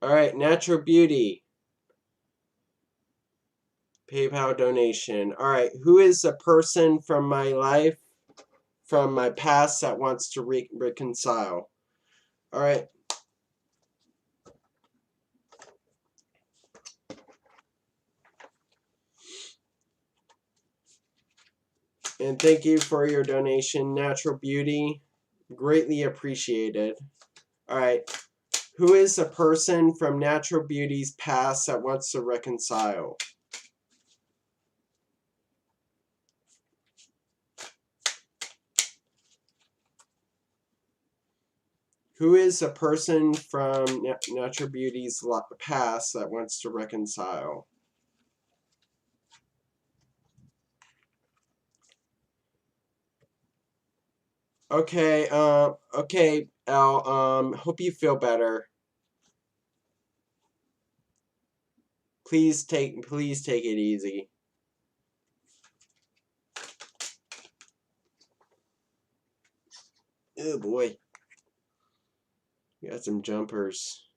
All right, Natural Beauty. PayPal donation. All right, who is a person from my life, from my past that wants to reconcile? All right. And thank you for your donation, Natural Beauty. Greatly appreciated. All right. Who is a person from Natural Beauty's past that wants to reconcile? Who is a person from Natural Beauty's past that wants to reconcile? Okay, okay, Al, hope you feel better. Please take it easy. Oh boy. You got some jumpers.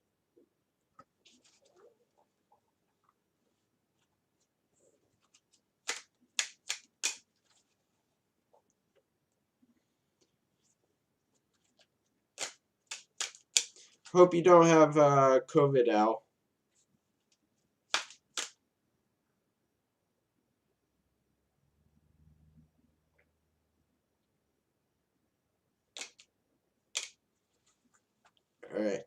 Hope you don't have COVID, Al. Alright.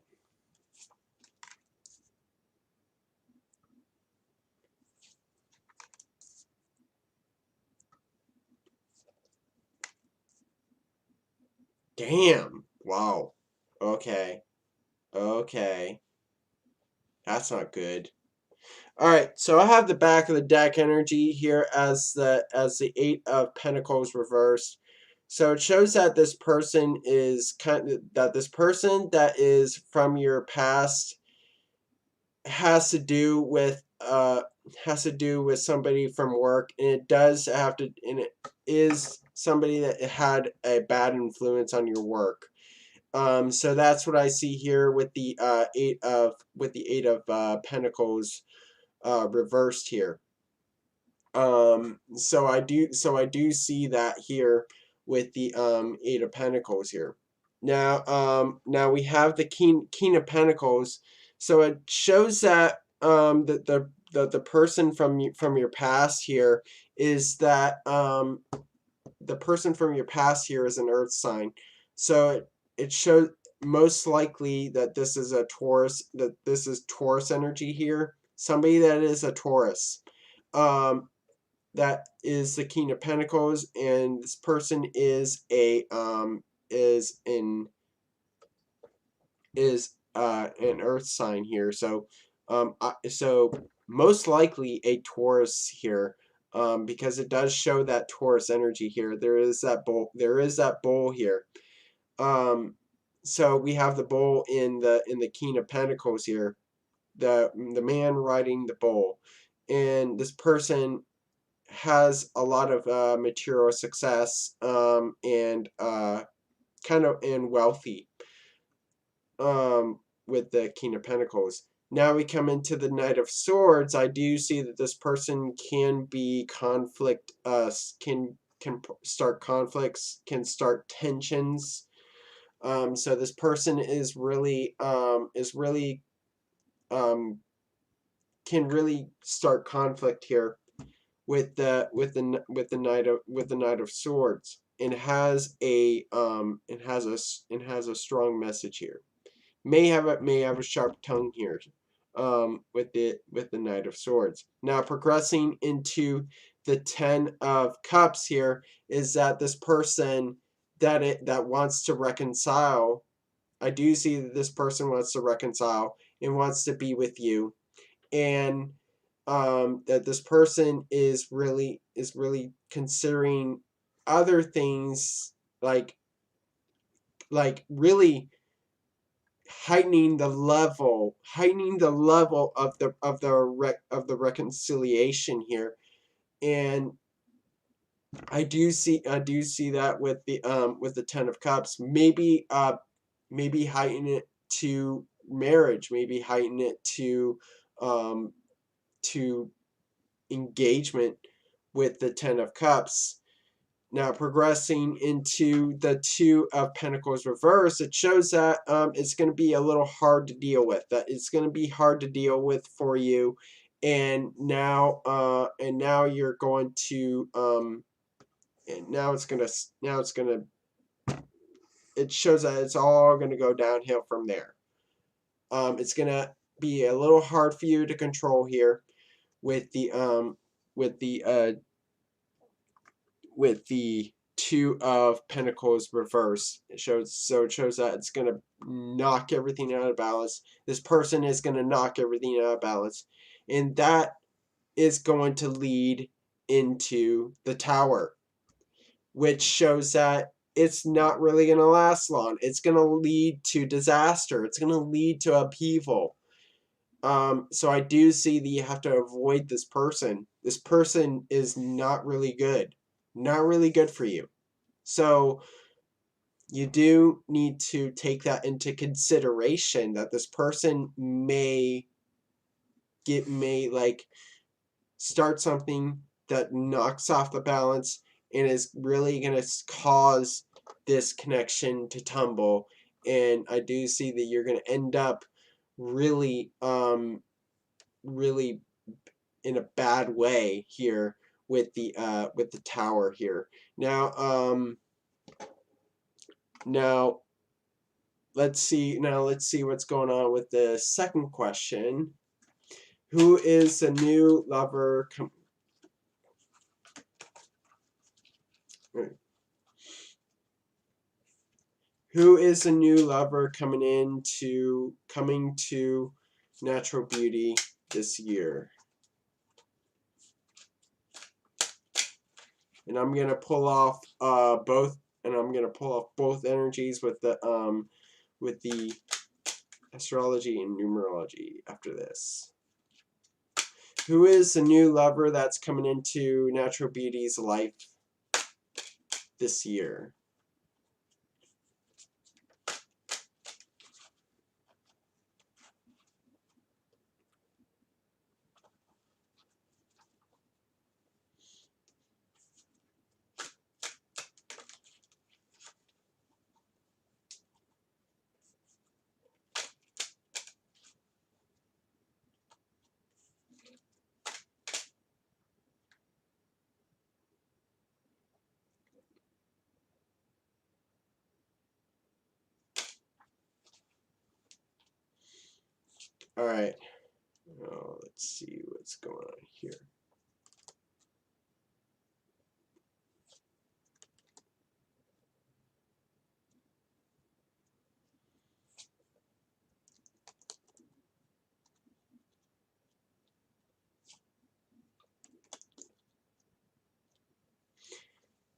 Damn. Wow. Okay. Okay. That's not good. All right, so I have the back of the deck energy here as the Eight of Pentacles reversed. So it shows that this person is that is from your past has to do with somebody from work, and it does have to, and it is somebody that had a bad influence on your work. So that's what I see here with the Eight of Pentacles reversed here. So I do see that here with the Eight of Pentacles here. Now we have the King of Pentacles. So it shows that the person from your past here is that the person from your past here is an Earth sign. So it shows most likely that this is a Taurus, that this is Taurus energy here. Somebody that is a Taurus. That is the King of Pentacles, and this person is a is in an Earth sign here. So so most likely a Taurus here, because it does show that Taurus energy here. There is that bull. There is that bull here. So we have the bull in the King of Pentacles here. The man riding the bull, and this person has a lot of material success, and kind of and wealthy, with the King of Pentacles. Now we come into the Knight of Swords. I do see that this person can be conflict, can start conflicts, can start tensions. So this person is really um, can really start conflict here with the Knight of Swords, and has a strong message here. May have a sharp tongue here, with the Knight of Swords. Now progressing into the Ten of Cups here is that this person that wants to reconcile. I do see that this person wants to reconcile and wants to be with you, and that this person is really considering other things, really heightening the level of the reconciliation here. And I do see that with the Ten of Cups. Maybe heighten it to marriage, maybe heighten it um to engagement with the Ten of Cups. Now progressing into the Two of Pentacles reverse, it shows that it's going to be a little hard to deal with. That it's going to be hard to deal with for you, and now you're going to and now it's gonna it shows that it's all going to go downhill from there. It's going to be a little hard for you to control here with the with the uh with the Two of Pentacles reverse. It shows that it's gonna knock everything out of balance. This person is gonna knock everything out of balance, and that is going to lead into the Tower, which shows that it's not really gonna last long. It's gonna lead to disaster. It's gonna lead to upheaval. So I do see that you have to avoid this person. This person is not really good. Not really good for you. So you do need to take that into consideration, that this person may start something that knocks off the balance and is really going to cause this connection to tumble. And I do see that you're going to end up really really in a bad way here with the Tower here. Now let's see what's going on with the second question. Who is a new lover coming to Natural Beauty this year? And I'm gonna pull off both, and I'm gonna pull off both energies with the astrology and numerology after this. Who is the new lover that's coming into Natural Beauty's life this year? All right. Oh, let's see what's going on here.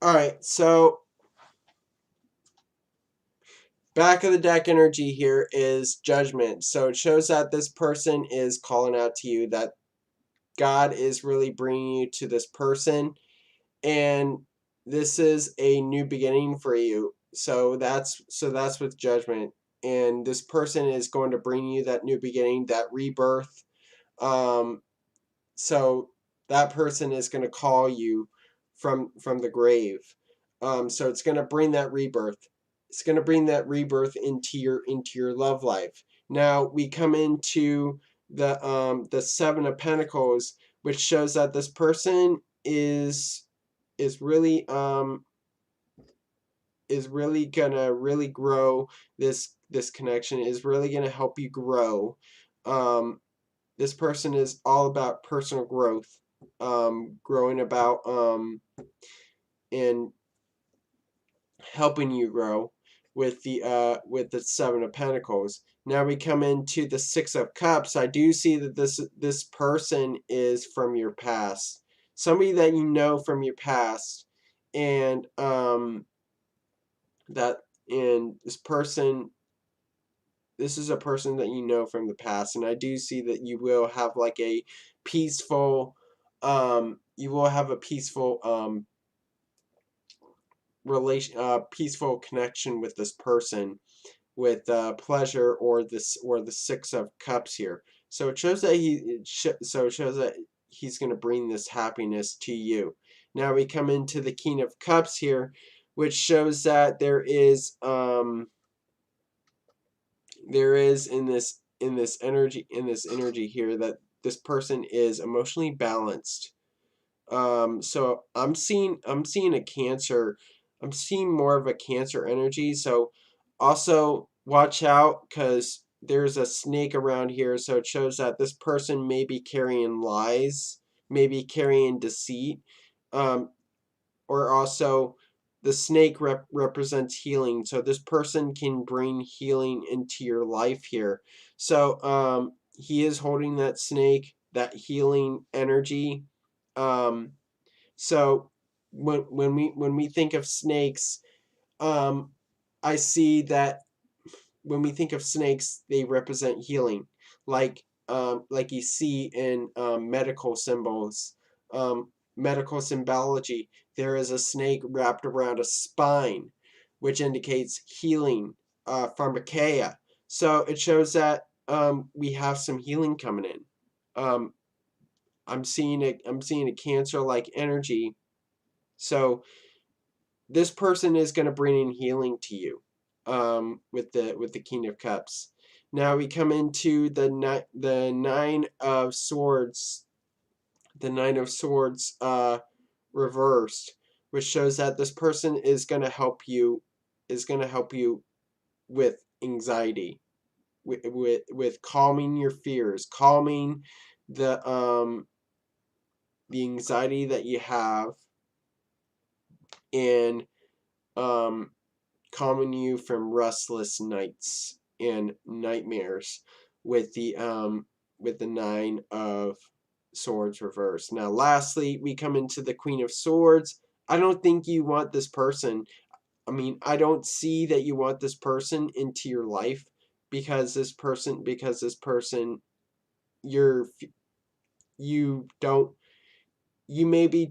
All right, so back of the deck energy here is Judgment. So it shows that this person is calling out to you, that God is really bringing you to this person, and this is a new beginning for you. So that's with Judgment, and this person is going to bring you that new beginning, that rebirth. Um, so that person is going to call you from the grave. So it's going to bring that rebirth. It's going to bring that rebirth into your love life. Now we come into the Seven of Pentacles, which shows that this person is really gonna really grow. This connection is really gonna help you grow. This person is all about personal growth, growing about and helping you grow with the Seven of Pentacles. Now we come into the Six of Cups. I do see that this person is from your past, somebody that you know from your past, and that and this is a person that you know from the past, and I do see that you will have like a peaceful you will have a peaceful peaceful connection with this person, with pleasure, or the Six of Cups here. So it shows that it shows that he's going to bring this happiness to you. Now we come into the King of Cups here, which shows that there is in this energy here, that this person is emotionally balanced. So I'm seeing a Cancer. I'm seeing more of a Cancer energy. So also watch out, because there's a snake around here. So it shows that this person may be carrying lies, maybe carrying deceit. Um, or also the snake represents healing, so this person can bring healing into your life here. So he is holding that snake, that healing energy. um so when we think of snakes, um I see that when we think of snakes, they represent healing, like you see in medical symbols, medical symbology. There is a snake wrapped around a spine, which indicates healing, pharmakeia. So it shows that we have some healing coming in. Um, I'm seeing a Cancer-like energy. So this person is going to bring in healing to you, with the King of Cups. Now we come into the Nine of Swords, reversed, which shows that this person is going to help you, with anxiety, with calming your fears, calming the the anxiety that you have, and um calming you from restless nights and nightmares, with the Nine of Swords reversed. Now lastly, we come into the Queen of Swords. I don't think you want this person. I mean, I don't see that you want this person into your life, because this person, you're you don't you may be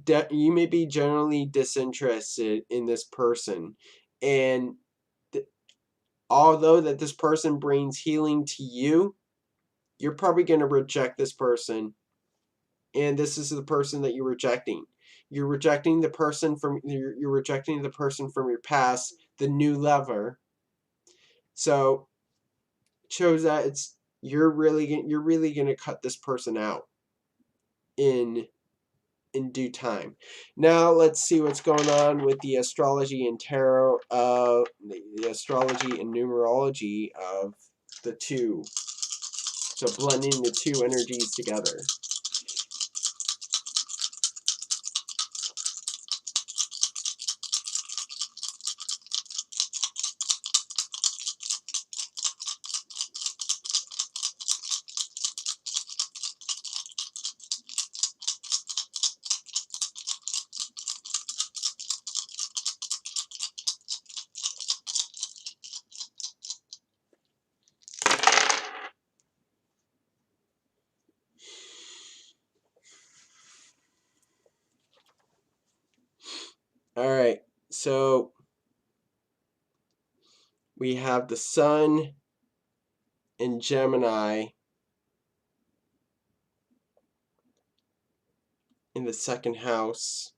generally disinterested in this person, and although that this person brings healing to you, you're probably going to reject this person, and this is the person that you're rejecting. You're rejecting the person from your past, the new lover. So it shows that you're really going to cut this person out in due time. Now let's see what's going on with the astrology and tarot, the astrology and numerology of the two. So blending the two energies together. All right, so we have the Sun in Gemini in the second house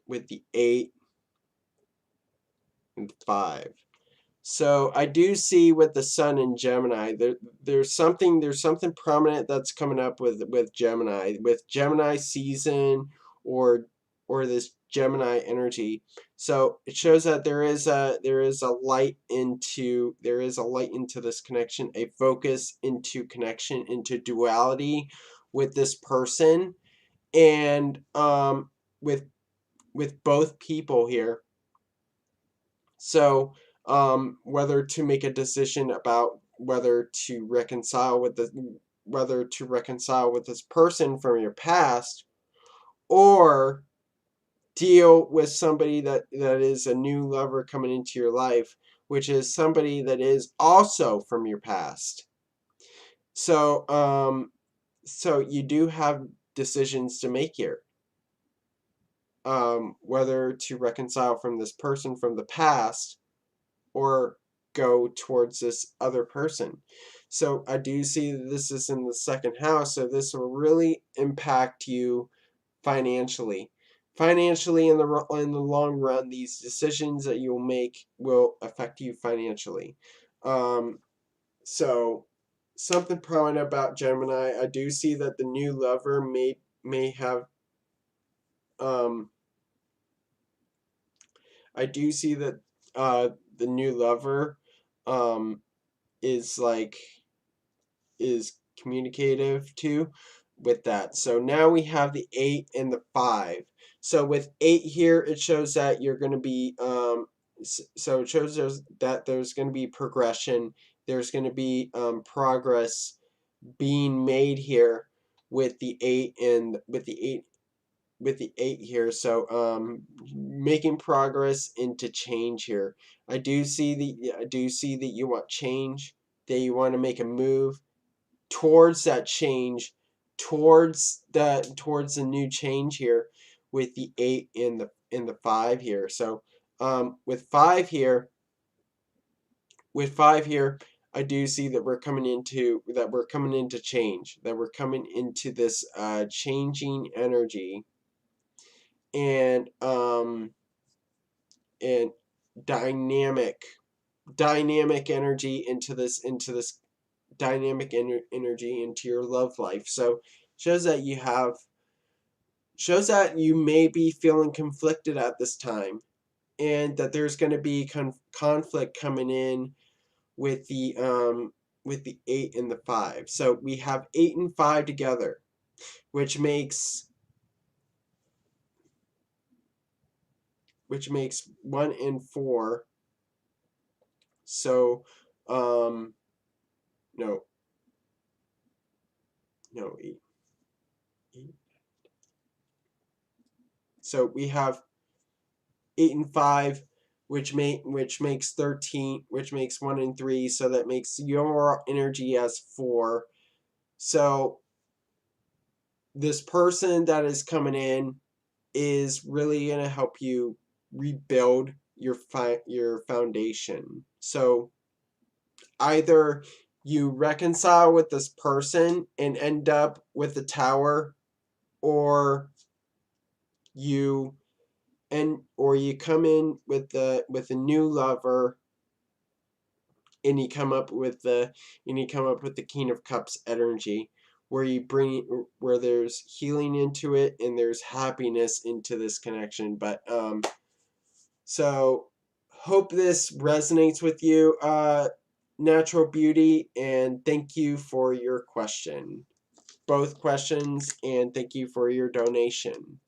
with the 8 and 5. So I do see with the Sun in Gemini, there's something prominent that's coming up with Gemini season, or this Gemini energy. So it shows that there is a light into this connection, a focus into connection, into duality with this person, and with both people here. So, whether to make a decision about whether to reconcile with this person from your past, or deal with somebody that is a new lover coming into your life, which is somebody that is also from your past. So, so you do have decisions to make here. Whether to reconcile from this person from the past, or go towards this other person. So I do see that this is in the second house, so this will really impact you financially. Financially, in the long run, these decisions that you'll make will affect you financially. So something prominent about Gemini, I do see that the new lover may have I do see that the new lover um is communicative too with that. So now we have the 8 and the 5. So with 8 here, it shows that you're going to be so it shows that there's going to be progression. There's going to be progress being made here with the 8 and with the 8 here. So making progress into change here. I do see that you want change, that you want to make a move towards that change, towards the new change here with the 8 in the 5 here. So with 5 here, I do see that we're coming into change, that we're coming into this changing energy, and and dynamic energy into this dynamic energy into your love life. So shows that you may be feeling conflicted at this time, and that there's going to be conflict coming in with the 8 and the 5. So we have 8 and 5 together, which makes 1 and 4. So no, 8. So we have 8 and 5, which makes 13, which makes 1 and 3, so that makes your energy as 4. So this person that is coming in is really going to help you rebuild your foundation. So either you reconcile with this person and end up with the Tower, or you you come in with a new lover, and you come up with the King of Cups energy, where there's healing into it, and there's happiness into this connection. But so hope this resonates with you, Natural Beauty, and thank you for your question, both questions, and thank you for your donation.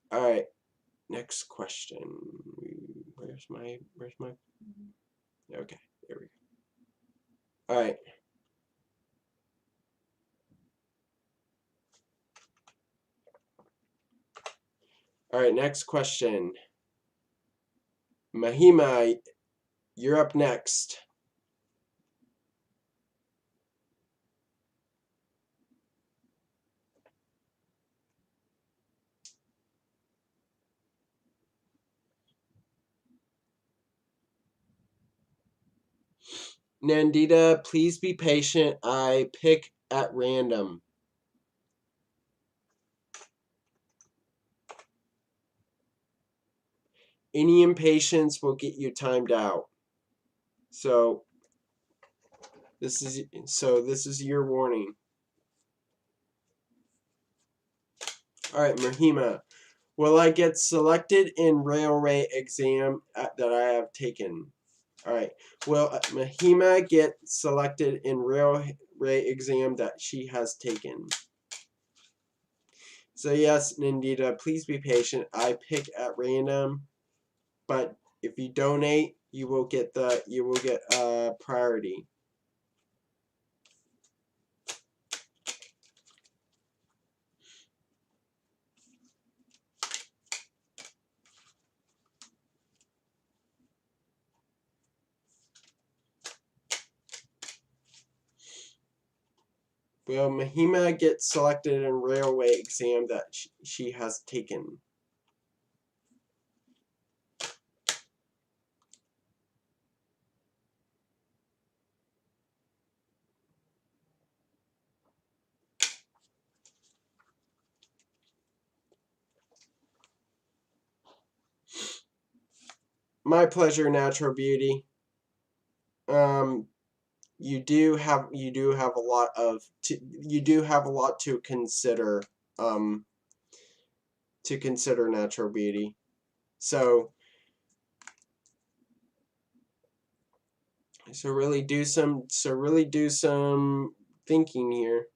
All right, next question. where's my, okay, there we go. All right. All right, next question. Mahima, you're up next. Nandita, please be patient. I pick at random. Any impatience will get you timed out. So this is your warning. All right, Mahima. Will I get selected in railway exam that I have taken? All right. Will Mahima get selected in railway exam that she has taken? So yes, Nandita, please be patient. I pick at random, but if you donate, you will get priority. Will Mahima get selected in railway exam that she has taken? My pleasure, Natural Beauty. You do have a lot to consider. To consider, Natural Beauty. So really do some thinking here.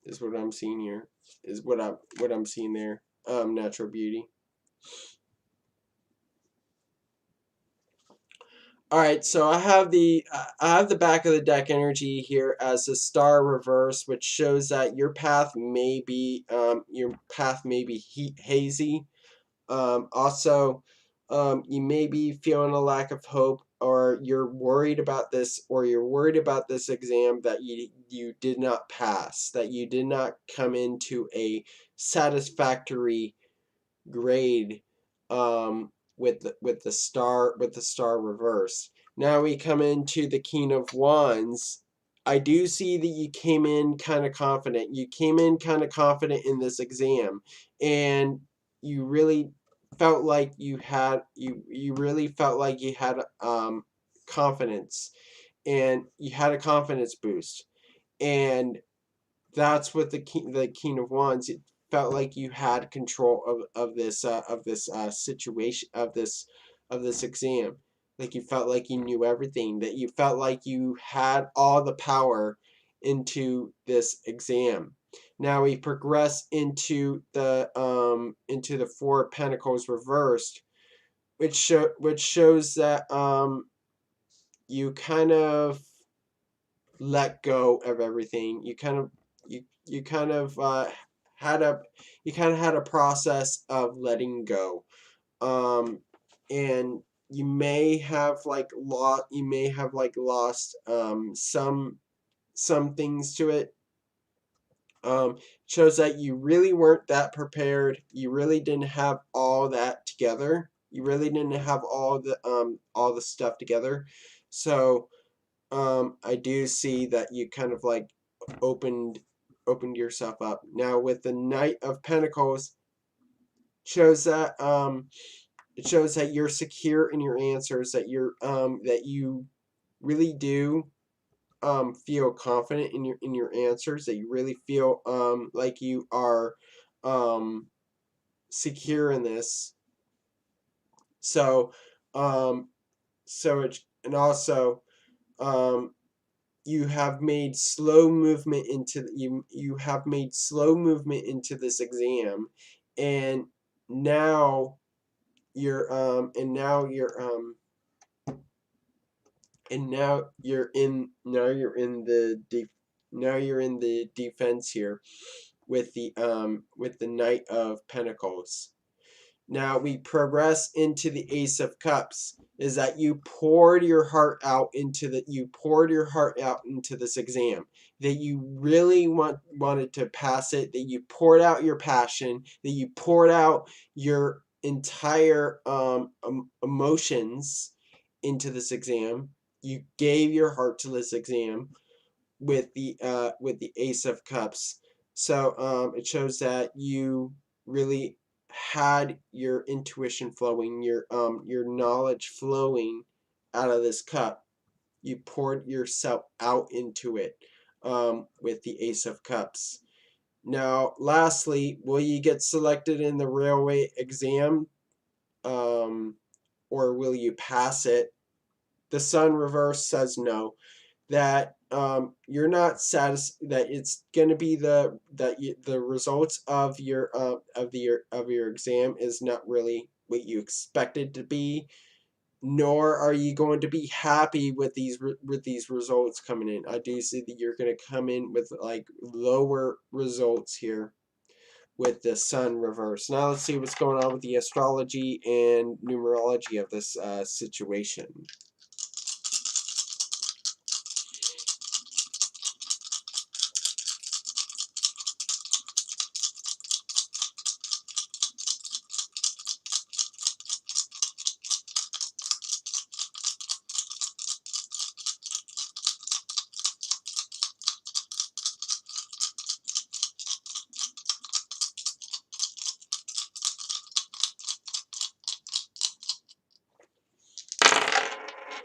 Is what I'm seeing here. Is what I'm seeing there. Natural Beauty. All right, so I have the back of the deck energy here as a star reverse, which shows that your path may be hazy. Also, you may be feeling a lack of hope, or you're worried about this, exam that you did not pass, that you did not come into a satisfactory grade. With the star reverse. Now we come into the King of Wands. I do see that you came in kind of confident. You came in kind of confident in this exam, and you really felt like you had confidence, and you had a confidence boost, and that's what the King of Wands. It felt like you had control of this situation, of this exam. Like you felt like you knew everything. That you felt like you had all the power into this exam. Now we progress into the Four of Pentacles reversed, which shows that you kind of let go of everything. You kind of had a process of letting go, and you may have lost some things to it. Shows that you really weren't that prepared. You really didn't have all that together. You really didn't have all the stuff together. So I do see that you kind of like opened yourself up. Now with the Knight of Pentacles, shows that it shows that you're secure in your answers, that you really do feel confident in your answers, that you really feel like you are secure in this. So and also you have made slow movement into this exam, and now and now you're in the defense here with the Knight of Pentacles. Now we progress into the Ace of Cups. Is that you poured your heart out into this exam. That you really wanted to pass it. That you poured out your passion. That you poured out your entire emotions into this exam. You gave your heart to this exam with the Ace of Cups. So it shows that you really had your intuition flowing, your knowledge flowing out of this cup. You poured yourself out into it with the Ace of Cups. Now, lastly, will you get selected in the railway exam, or will you pass it? The Sun reverse says no. That you're not satisfied, that it's going to be the results of your exam is not really what you expected to be, nor are you going to be happy with these results coming in. I do see that you're going to come in with like lower results here with the Sun reverse. Now let's see what's going on with the astrology and numerology of this situation.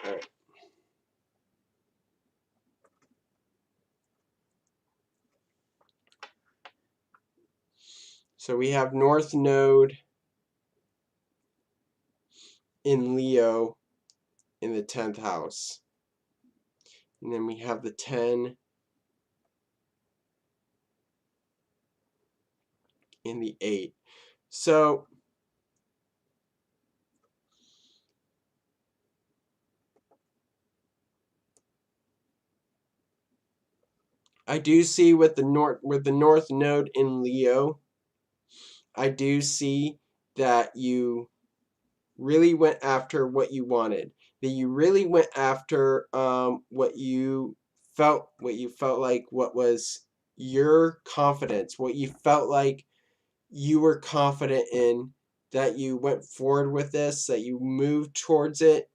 All right. So we have North Node in Leo in the 10th house. And then we have the 10 in the 8. So I do see with the North Node in Leo, I do see that you really went after what you wanted. That you really went after what you felt like, what was your confidence, what you felt like you were confident in, that you went forward with this, that you moved towards it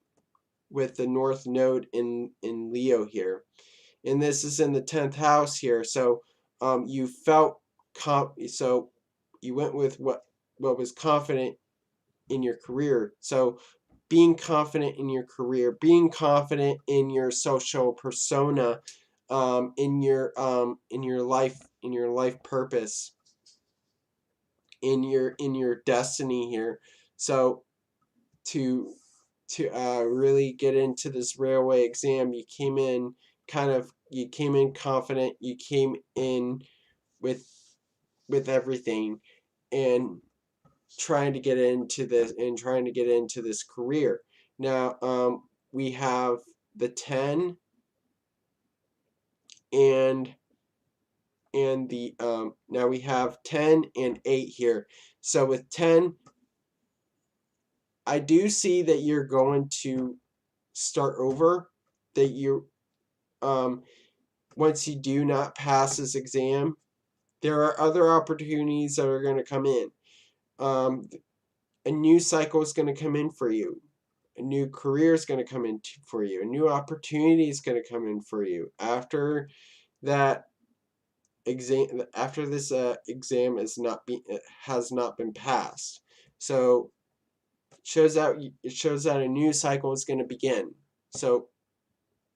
with the North Node in Leo here. And this is in the 10th house here. So you felt so you went with what was confident in your career. So being confident in your career, being confident in your social persona, in your life purpose, in your destiny here. So to really get into this railway exam, you came in confident, you came in with everything, and trying to get into this career. Now we have the 10 and the now we have 10 and 8 here. So with 10, I do see that you're going to start over, that you once you do not pass this exam, there are other opportunities that are going to come in. A new cycle is going to come in for you. A new career is going to come in for you. A new opportunity is going to come in for you after that exam. After this exam has not been passed, so it shows that a new cycle is going to begin. So,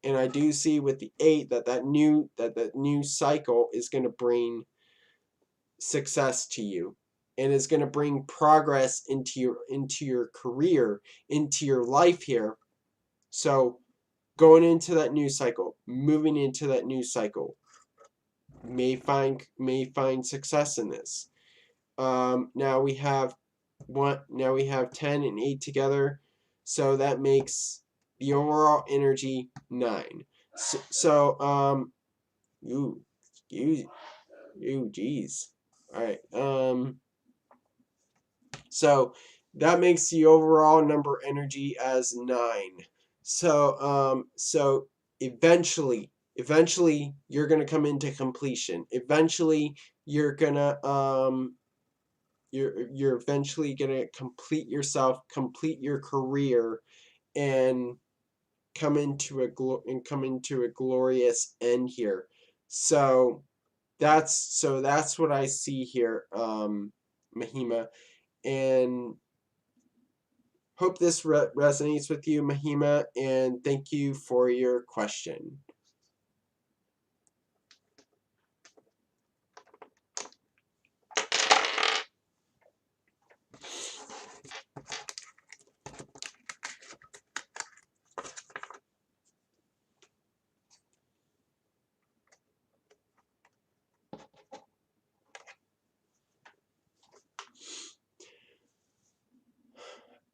and I do see with the 8 that new cycle is going to bring success to you, and is going to bring progress into your career, into your life here. So going into that new cycle, moving into that new cycle, may find success in this. Now we have now we have 10 and 8 together, so that makes the overall energy 9. Ooh, geez. All right. So that makes the overall number energy as 9. So eventually you're gonna come into completion. Eventually you're gonna you're eventually gonna complete yourself, complete your career, and come into a glorious end here. So that's what I see here, Mahima, and hope this resonates with you, Mahima, and thank you for your question.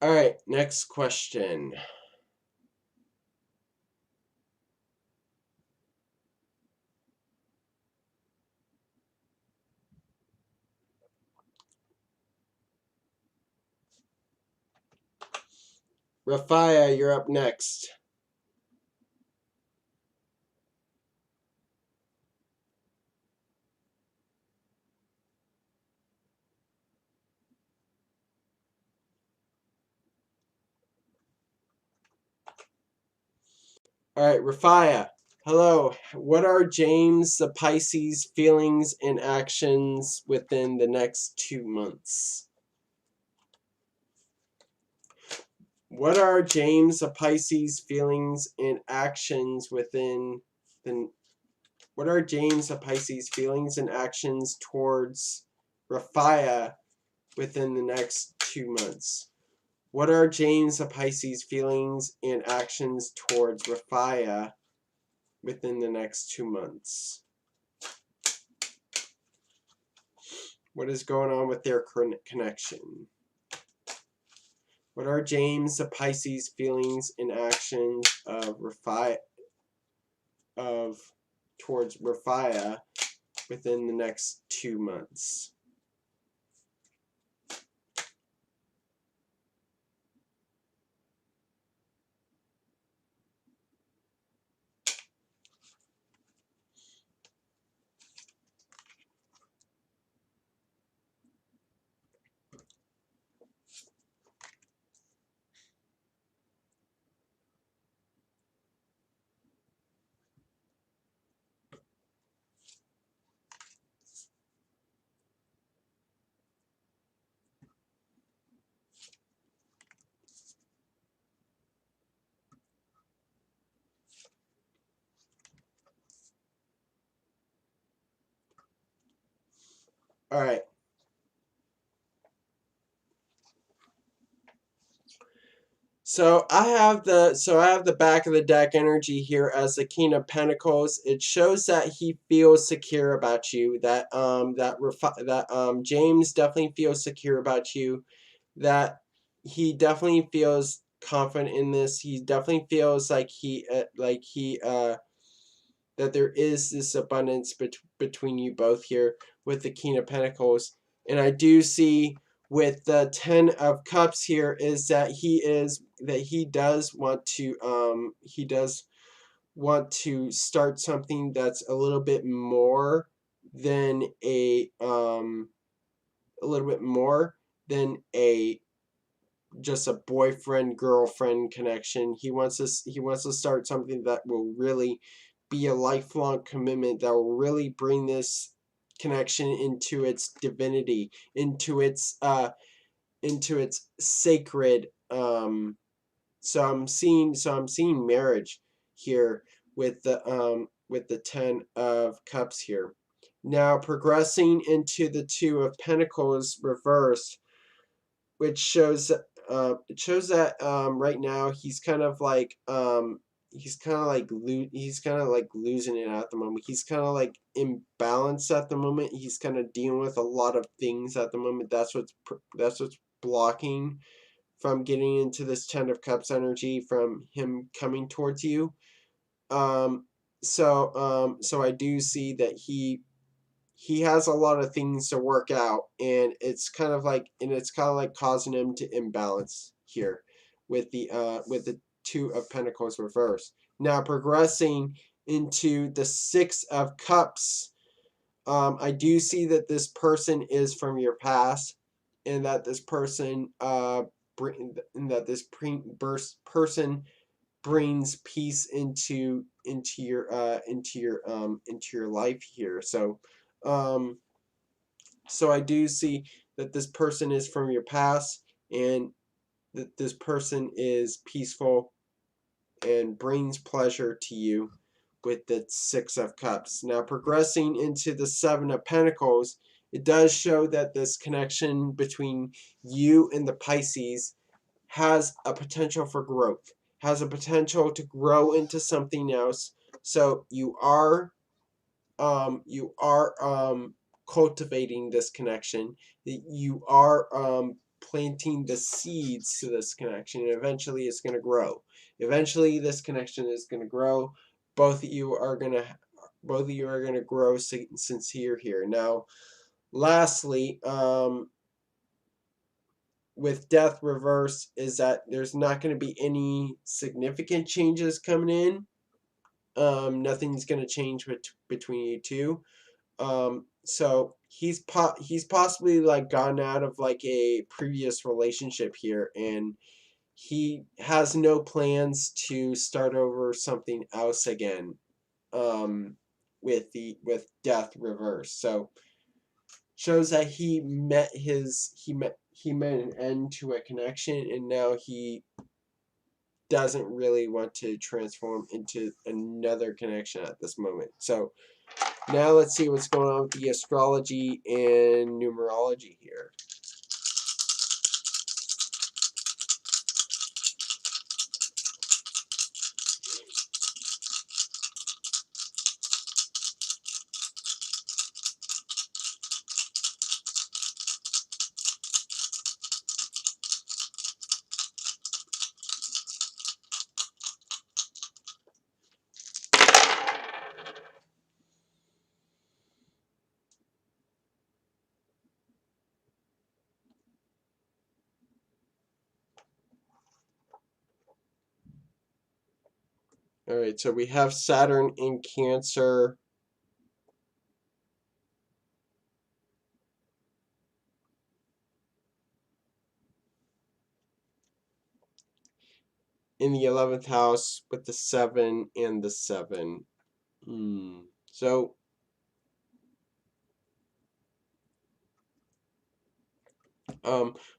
All right, next question. Rafia, you're up next. All right, Rafia. Hello. What are James the Pisces feelings and actions within the next 2 months? What are James the Pisces feelings and actions within the What are James the Pisces feelings and actions towards Rafia within the next 2 months? What are James the Pisces feelings and actions towards Rafia within the next 2 months? What is going on with their connection? What are James the Pisces feelings and actions of Rafia towards Rafia within the next 2 months? All right. So I have the back of the deck energy here as the King of Pentacles. It shows that he feels secure about you. That James definitely feels secure about you. That he definitely feels confident in this. He definitely feels like that there is this abundance between you both here with the King of Pentacles. And I do see with the 10 of Cups here is that he does want to start something that's a little bit more than a little bit more than a just a boyfriend girlfriend connection. He wants to start something that will really be a lifelong commitment, that will really bring this connection into its divinity, into its sacred. So I'm seeing marriage here with the 10 of Cups here. Now progressing into the 2 of Pentacles reversed, which shows that right now he's kind of like losing it at the moment. He's kind of like imbalanced at the moment. He's kind of dealing with a lot of things at the moment. That's what's blocking from getting into this Ten of Cups energy from him coming towards you. So I do see that he has a lot of things to work out, and it's kind of like causing him to imbalance here with the Two of Pentacles reverse. Now progressing into the Six of Cups, I do see that this person is from your past, and that this person person brings peace into your life here. So I do see that this person is from your past, and that this person is peaceful and brings pleasure to you with the Six of Cups. Now progressing into the Seven of Pentacles, it does show that this connection between you and the Pisces has a potential for growth, has a potential to grow into something else. So you are cultivating this connection. You are planting the seeds to this connection, and eventually it's going to grow. Eventually this connection is going to grow. Both of you are going to grow sincere here. Now lastly, with death reverse, is that there's not going to be any significant changes coming in. Nothing's going to change between you two. So he's possibly like gotten out of like a previous relationship here, and he has no plans to start over something else again. With death reverse, so shows that he met an end to a connection, and now he doesn't really want to transform into another connection at this moment. So now let's see what's going on with the astrology and numerology here. All right, so we have Saturn in Cancer. In the 11th house with the 7 and the 7. So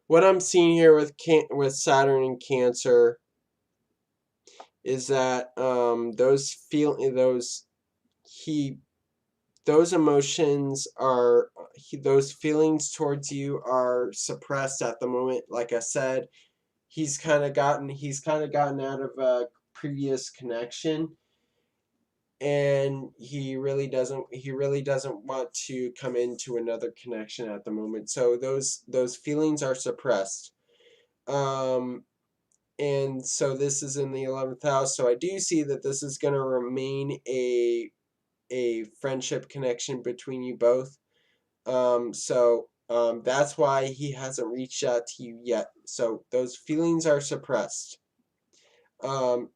what I'm seeing here with Saturn in Cancer is that those emotions are those feelings towards you are suppressed at the moment. Like I said, he's kind of gotten out of a previous connection, and he really doesn't want to come into another connection at the moment. So those feelings are suppressed. And so this is in the 11th house. So I do see that this is going to remain a friendship connection between you both. That's why he hasn't reached out to you yet. So those feelings are suppressed. So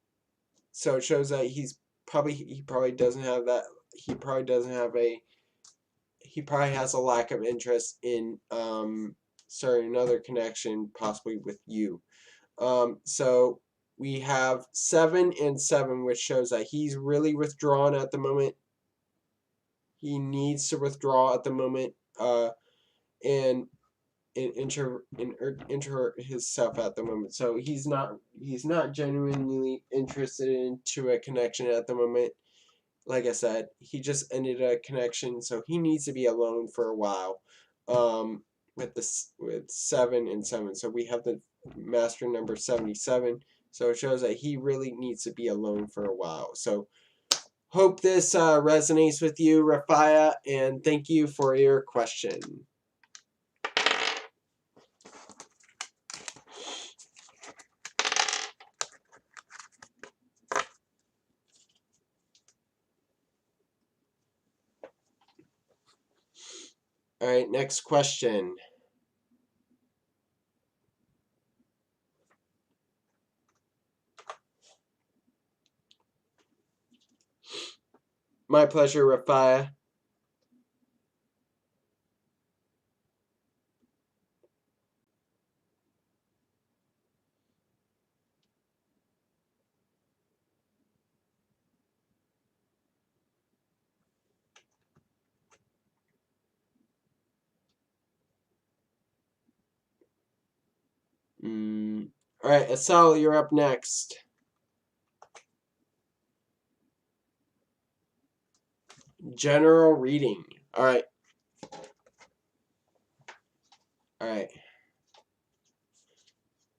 it shows that he probably doesn't have that. He probably has a lack of interest in starting another connection, possibly with you. So we have 7 and 7, which shows that he's really withdrawn at the moment. He needs to withdraw at the moment, and introvert himself at the moment. So he's not genuinely interested into a connection at the moment. Like I said, he just ended a connection, so he needs to be alone for a while. With 7 and 7, so we have the master number 77. So it shows that he really needs to be alone for a while. So hope this resonates with you, Rafia, and thank you for your question. All right, next question. My pleasure, Rafia. All right, Asal, you're up next. General reading. All right. All right.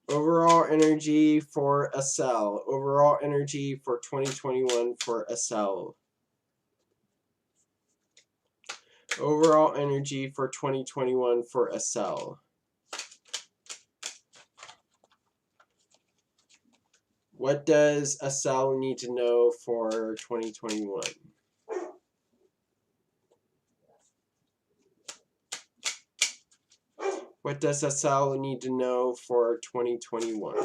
Overall energy for Asal. Overall energy for 2021 for Asal. Overall energy for 2021 for Asal. What does Asal need to know for 2021? What does Asal need to know for 2021?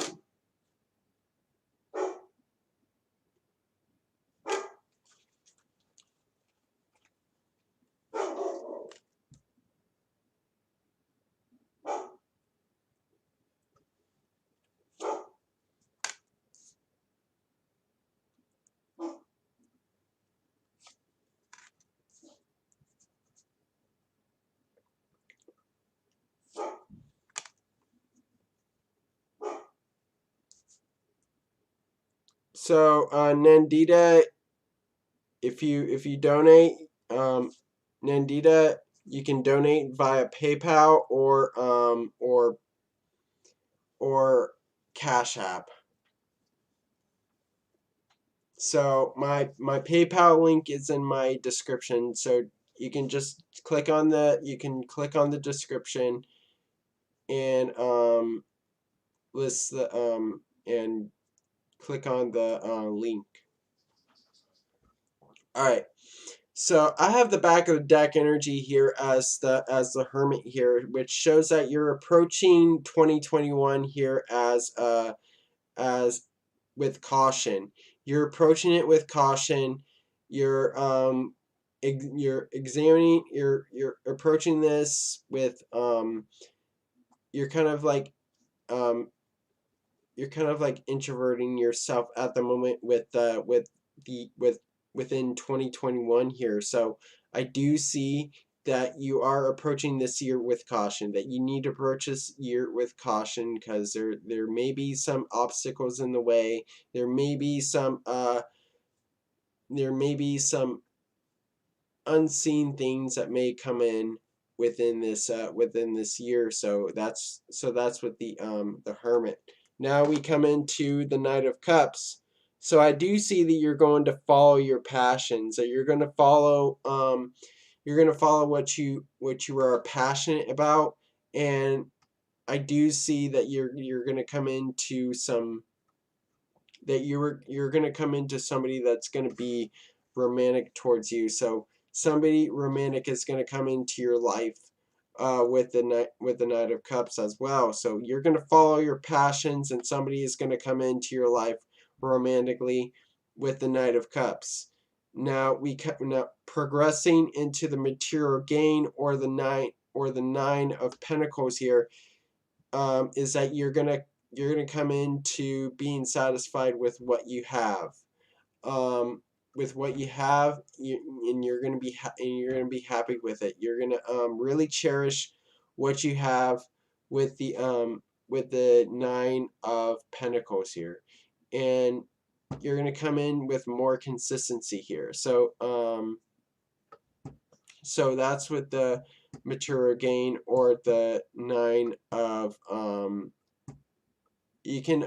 So, Nandita, if you donate, Nandita, you can donate via PayPal or Cash App. So my PayPal link is in my description. So you can just click on the description and list the and click on the link. All right. So I have the back of the deck energy here as the Hermit here, which shows that you're approaching 2021 here as with caution. You're approaching it with caution. You're examining. You're approaching this with You're kind of like um. You're kind of like introverting yourself at the moment with within 2021 here. So I do see that you are approaching this year with caution, that you need to approach this year with caution because there may be some obstacles in the way. There may be some unseen things that may come in within this year. So that's with the Hermit. Now we come into the Knight of Cups. So I do see that you're going to follow your passions, that you're going to follow what you are passionate about, and I do see that you're going to come into some that you're going to come into somebody that's going to be romantic towards you. So somebody romantic is going to come into your life with the Knight of Cups as well. So you're going to follow your passions, and somebody is going to come into your life romantically with the Knight of Cups. Now now progressing into the material gain or the nine of Pentacles here, is that you're gonna come into being satisfied with what you have. With what you have, and you're gonna be happy with it. You're gonna really cherish what you have with the Nine of Pentacles here, and you're gonna come in with more consistency here. So that's with the material gain or the nine of you can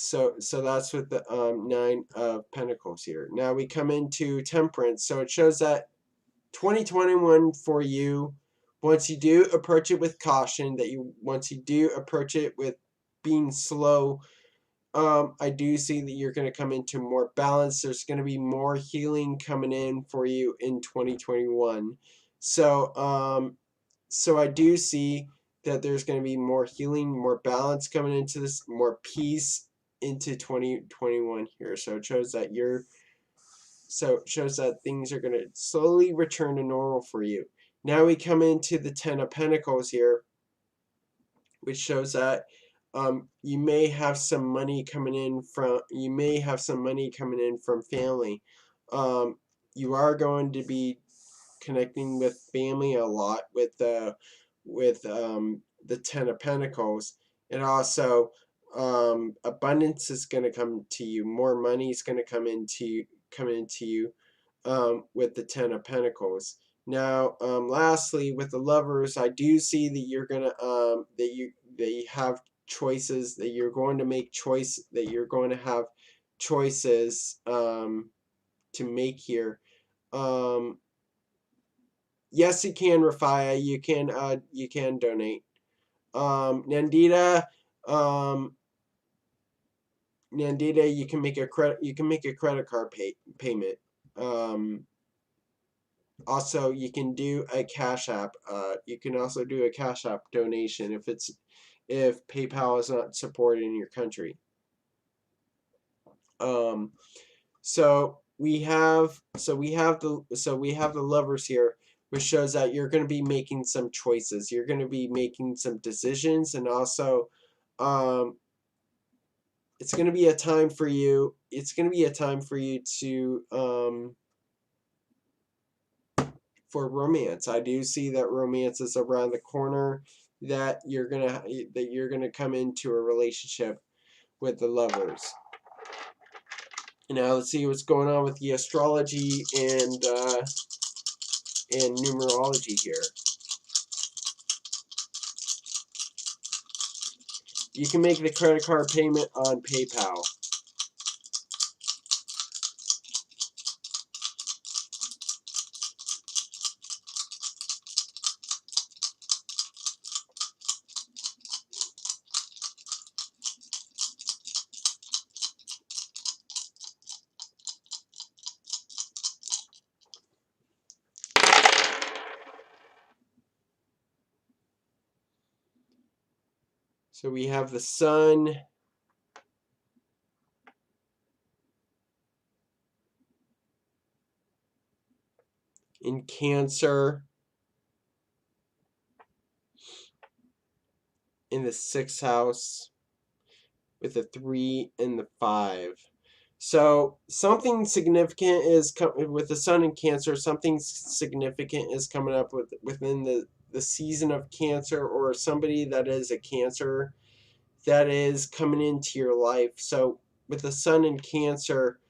so that's with the Nine of Pentacles here. Now we come into Temperance. So it shows that 2021 for you, once you do approach it with caution, once you do approach it with being slow, I do see that you're going to come into more balance. There's going to be more healing coming in for you in 2021. So I do see that there's going to be more healing, more balance coming into this, more peace into 2021 here. So it shows that things are going to slowly return to normal for you. Now we come into the Ten of Pentacles here, which shows that you may have some money coming in from family. You are going to be connecting with family a lot with the Ten of Pentacles, and also abundance is going to come to you. More money is going to come into you with the Ten of Pentacles. Now, lastly, with the Lovers, I do see that you're gonna that you have choices, that you're going to make choice that you're going to have choices to make here. Yes, you can, Rafia. You can donate. Nandita, you can make a credit card payment. Also, you can do a Cash App. You can also do a Cash App donation if PayPal is not supported in your country. So we have the Lovers here, which shows that you're going to be making some choices. You're going to be making some decisions, and also, it's going to be a time for you. It's going to be a time for you to for romance. I do see that romance is around the corner. That you're gonna come into a relationship with the Lovers. Now let's see what's going on with the astrology and numerology here. You can make the credit card payment on PayPal. So we have the Sun in Cancer in the 6th house with the 3 and the 5. So something significant is with the Sun in Cancer. Something significant is coming up within the season of Cancer, or somebody that is a Cancer that is coming into your life. So with the Sun in Cancer,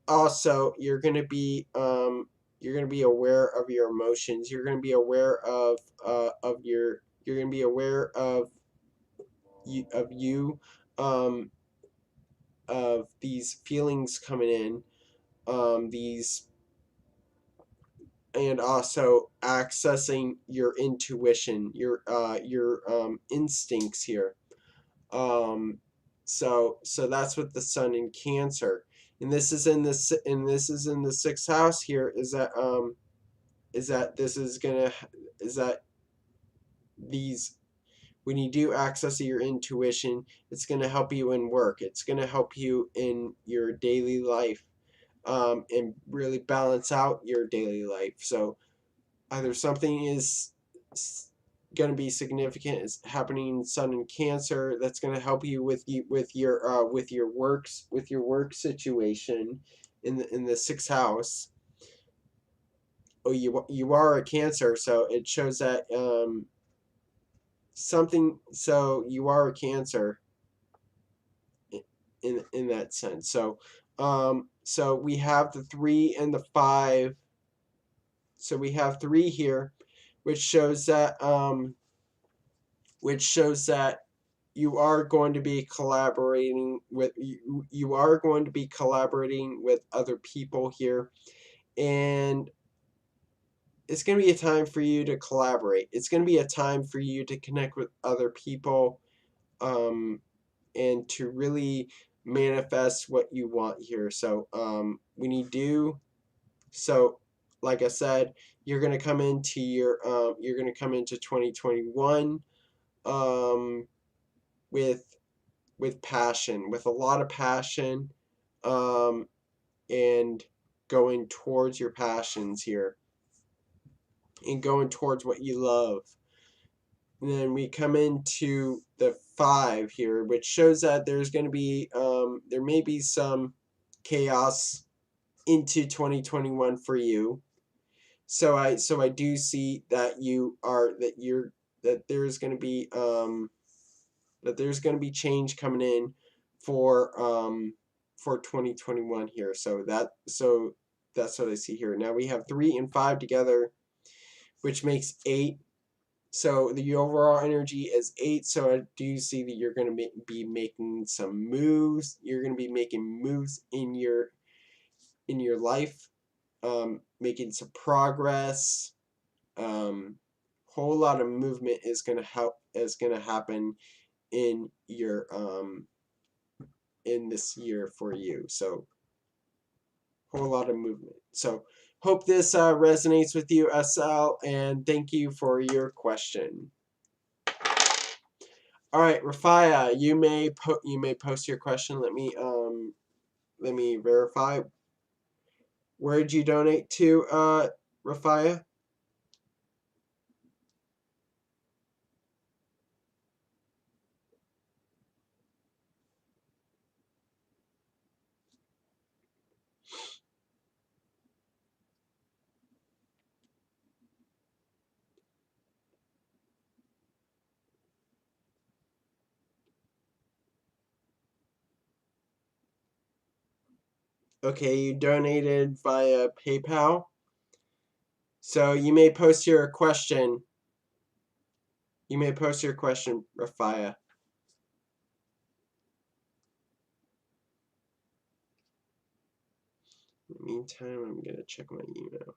also you're gonna be aware of your emotions. You're gonna be aware you're gonna be aware of you of these feelings coming in, these, and also accessing your intuition, your instincts here. So that's what the Sun in Cancer, and this is in the 6th house here. Is that these when you do access your intuition, it's going to help you in work. It's going to help you in your daily life, and really balance out your daily life. So either something is going to be significant is happening in Sun in Cancer that's going to help you with your work situation in the 6th house. Oh, you are a Cancer, so it shows that something. So you are a Cancer in that sense. So we have the 3 and the 5. So we have 3 here, which shows that you are going to be collaborating with other people here, and it's going to be a time for you to collaborate. It's going to be a time for you to connect with other people, and to really manifest what you want here. So when you do so like I said, you're gonna come into you're gonna come into 2021 um, with passion, with a lot of passion, um, and going towards your passions here, and going towards what you love. And then we come into the 5 here, which shows that there's going to be there may be some chaos into 2021 for you. So I do see that that there's going to be change coming in for 2021 here. So that's what I see here. Now we have 3 and 5 together, which makes 8. So the overall energy is 8. So I do see that you're going to be making some moves. You're going to be making moves in your life, making some progress. Whole lot of movement is going to happen in your in this year for you. So whole lot of movement. So hope this resonates with you, SL, and thank you for your question. All right, Rafia, you may post your question. Let me verify. Where did you donate to, Rafia? Okay, you donated via PayPal. So you may post your question. You may post your question, Rafia. In the meantime, I'm gonna check my email.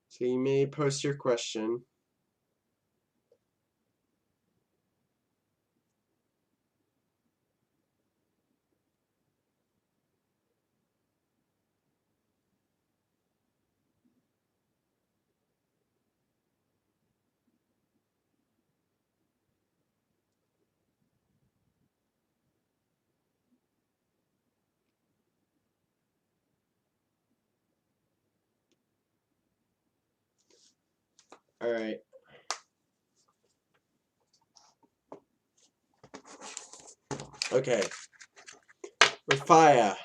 So you may post your question. All right. Okay. Rafia.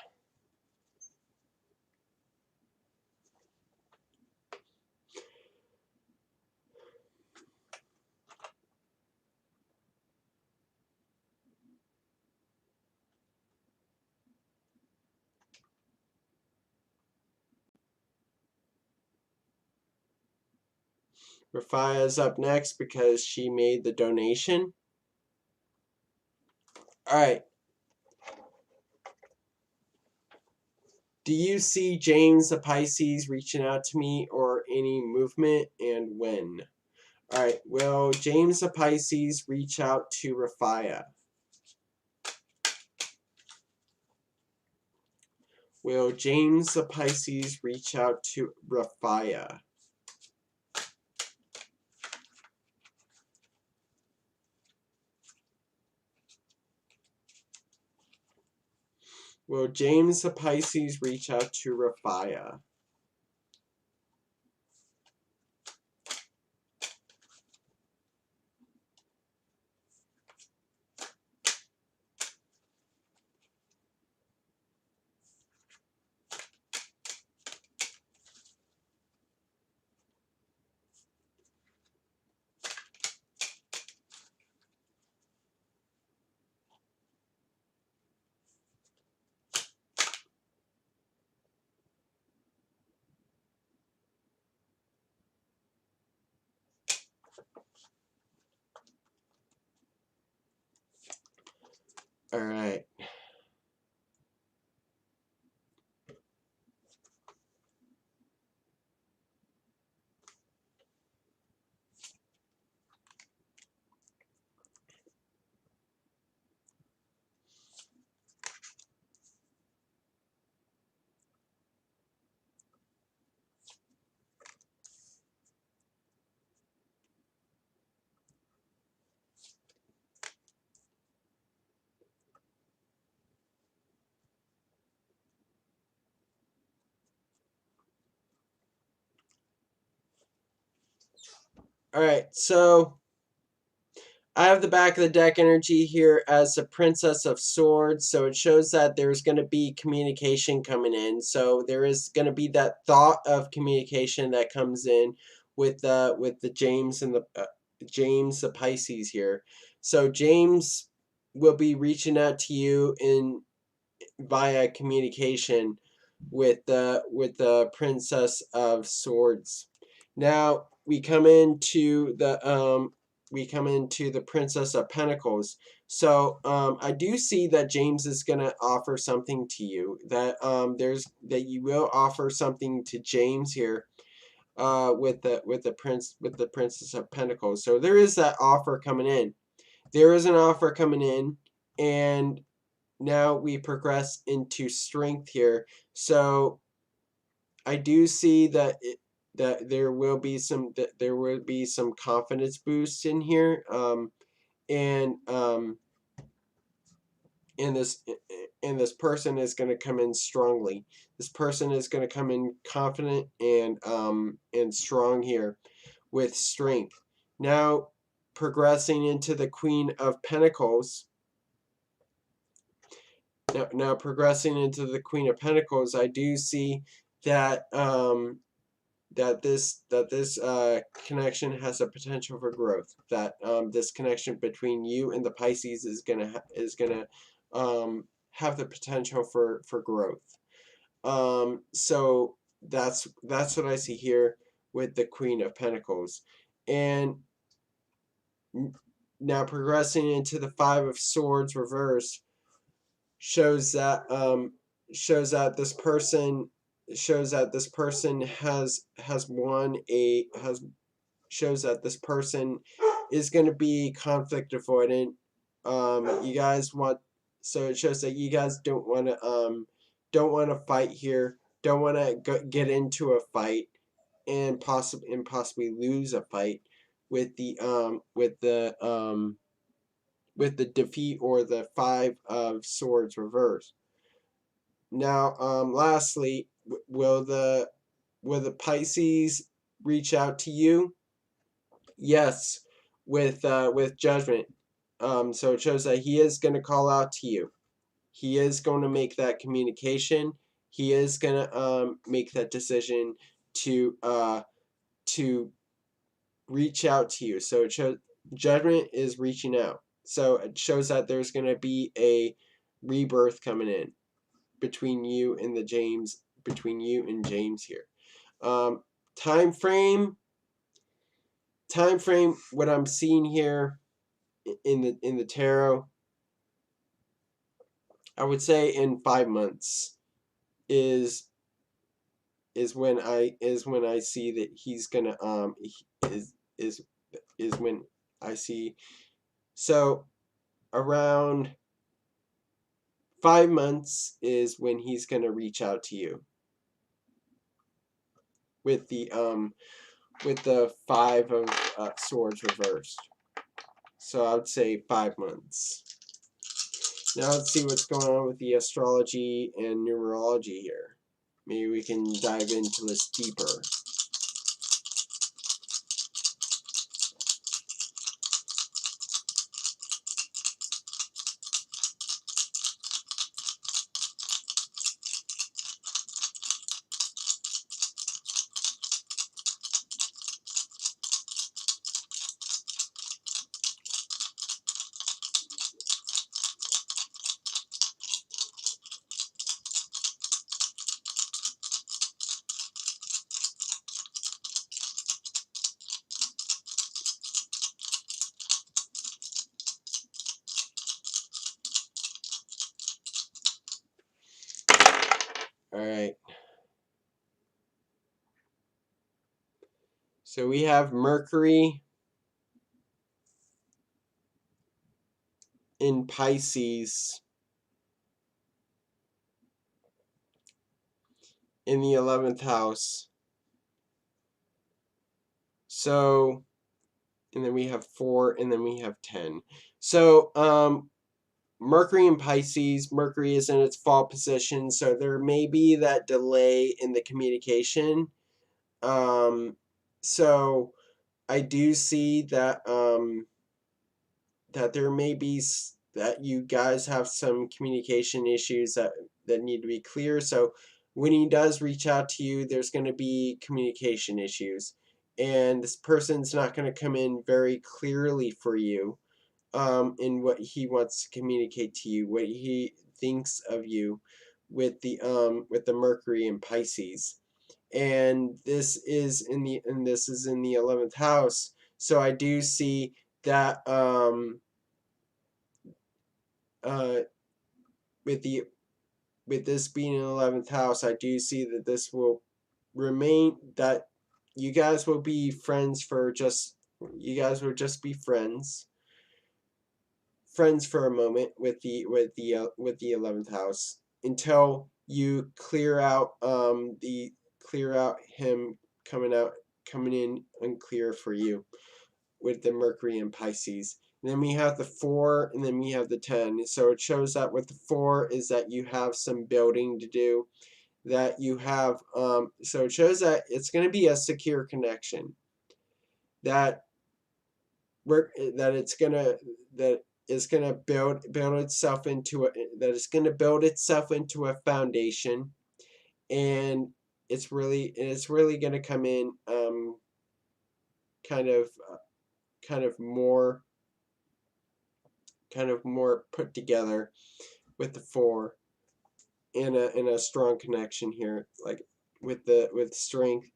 Rafia's up next because she made the donation. All right. Do you see James the Pisces reaching out to me or any movement, and when? All right. Will James the Pisces reach out to Rafia? Will James the Pisces reach out to Rafia? Will James the Pisces reach out to Rafia? All right. Alright, so I have the back of the deck energy here as the Princess of Swords, so it shows that there's going to be communication coming in. So there is going to be that thought of communication that comes in with the James and the James the Pisces here. So James will be reaching out to you in via communication with the Princess of Swords. Now we come into the Princess of Pentacles. So I do see that James is gonna offer something to you. That that you will offer something to James here. With the Princess of Pentacles. So there is that offer coming in. There is an offer coming in, and now we progress into strength here. So I do see that there will be some confidence boost in here, and and this and this person is going to come in strongly. This person is going to come in confident and strong here with strength. Now progressing into the Queen of Pentacles. Now progressing into the Queen of Pentacles, I do see that this connection has a potential for growth. That this connection between you and the Pisces is gonna have the potential for growth. So that's what I see here with the Queen of Pentacles, and now progressing into the Five of Swords reversed shows that this person has won a has shows that this person is going to be conflict avoidant. You guys want so it shows that you guys don't want to fight here, don't want to get into a fight and possibly lose a fight with the defeat or the Five of Swords reverse. Now, lastly, will the Pisces reach out to you? Yes, with judgment. So it shows that he is going to call out to you. He is going to make that communication. He is going to make that decision to reach out to you. So it shows judgment is reaching out. So it shows that there's going to be a rebirth coming in between you and James here. Um, time frame. What I'm seeing here in the tarot, I would say in 5 months is when I see that he's gonna is when I see. So around 5 months is when he's gonna reach out to you with the Five of Swords reversed. So I would say 5 months. Now let's see what's going on with the astrology and numerology here. Maybe we can dive into this deeper. Alright. So we have Mercury in Pisces in the 11th house. So, and then we have 4, and then we have 10. So, Mercury in Pisces, Mercury is in its fall position, so there may be that delay in the communication. So I do see that that there may be that you guys have some communication issues that need to be clear. So when he does reach out to you, there's going to be communication issues, and this person's not going to come in very clearly for you in what he wants to communicate to you, what he thinks of you with the Mercury in Pisces. And this is in the 11th house. So I do see that uh with the with this being in the 11th house, I do see that this will remain, that you guys will be friends for just, you guys will just be friends for a moment with the 11th house until you clear out him coming in unclear for you with the Mercury and Pisces. And then we have the 4, and then we have the 10. So it shows that with the 4 is that you have some building to do, that you have so it shows that it's going to be a secure connection, that it's going to build itself into a foundation, and it's really going to come in kind of more put together with the 4 in a strong connection here, like with strength